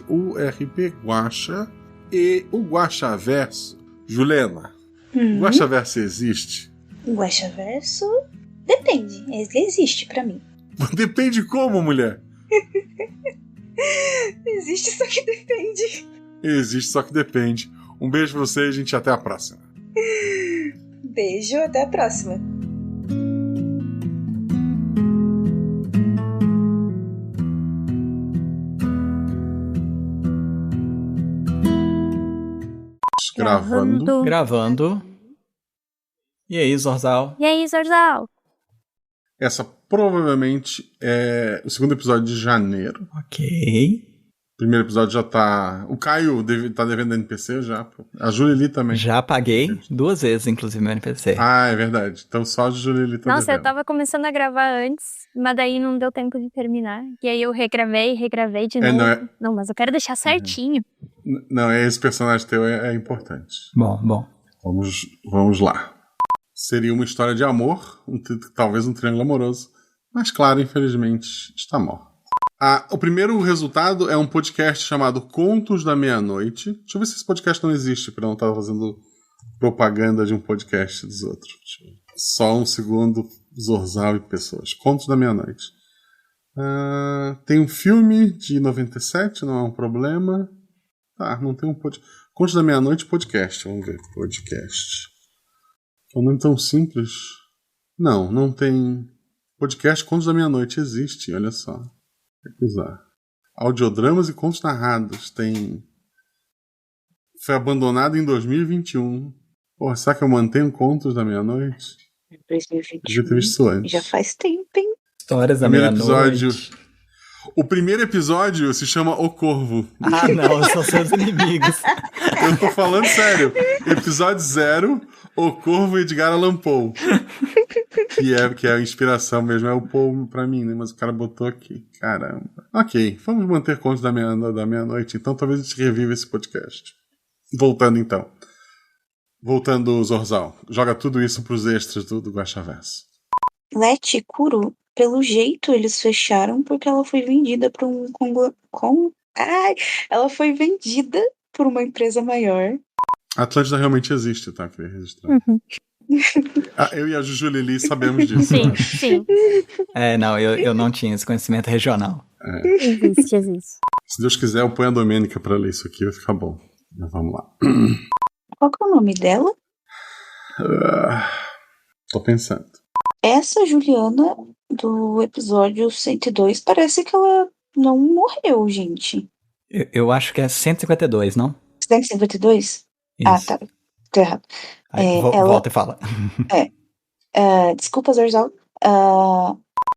o RP Guacha e o Guaxaverso. Juliana, o Guaxaverso existe? O Guaxaverso depende. Ele existe pra mim. Depende como, mulher? Existe, só que depende. Existe, só que depende. Um beijo pra vocês, gente. Até a próxima. Beijo, até a próxima. Gravando. E aí, Zorzal? Essa provavelmente é o segundo episódio de janeiro. Ok. O primeiro episódio já tá... O Caio tá devendo NPC já. A Julili também. Já paguei 2 vezes, inclusive, meu NPC. Ah, é verdade. Então só a Julili tá Nossa, devendo. eu tava começando a gravar antes, mas daí não deu tempo de terminar. E aí eu regravei de novo. Não, mas eu quero deixar certinho. Não, esse personagem teu é importante. Bom. Vamos lá. Seria uma história de amor, talvez um triângulo amoroso, mas claro, infelizmente, está morto. O primeiro resultado é um podcast chamado Contos da Meia-Noite. Deixa eu ver se esse podcast não existe, para não estar fazendo propaganda de um podcast dos outros. Só um segundo, Zorzal e pessoas. Contos da Meia-Noite. Tem um filme de 97, não é um problema. Não tem um podcast. Contos da Meia-Noite podcast. Vamos ver, podcast. É um nome tão simples. Não tem. Podcast Contos da Meia-Noite existe, olha só. Recusar. Audiodramas e contos narrados. Foi abandonado em 2021. Porra, será que eu mantenho Contos da Meia-Noite? 2021. Devia ter visto isso antes. Já faz tempo, hein? Histórias da Meia-Noite. O primeiro episódio se chama O Corvo. Ah, não, são seus inimigos. Eu tô falando sério. Episódio 0, O Corvo Edgar Allan Poe. Que é a inspiração mesmo, é o Poe pra mim, né? Mas o cara botou aqui. Caramba. Ok, vamos manter Contos da Meia-Noite, então talvez a gente reviva esse podcast. Voltando, Zorzal. Joga tudo isso pros extras do Guaxaverso. Leti Kuru, pelo jeito eles fecharam porque ela foi vendida para ela foi vendida por uma empresa maior. A Atlântida realmente existe, tá? Queria registrar. Eu e a Jujulili sabemos disso. Sim. Não, eu não tinha esse conhecimento regional. Existe. Se Deus quiser, eu ponho a Domênica pra ler isso aqui, vai ficar bom. Mas vamos lá. Qual que é o nome dela? Tô pensando. Essa Juliana do episódio 102 parece que ela não morreu, gente. Eu acho que é 152, não? 152? Isso. Ah, tá. Tô errado. Aí, volta e fala. Desculpa, Zorzal.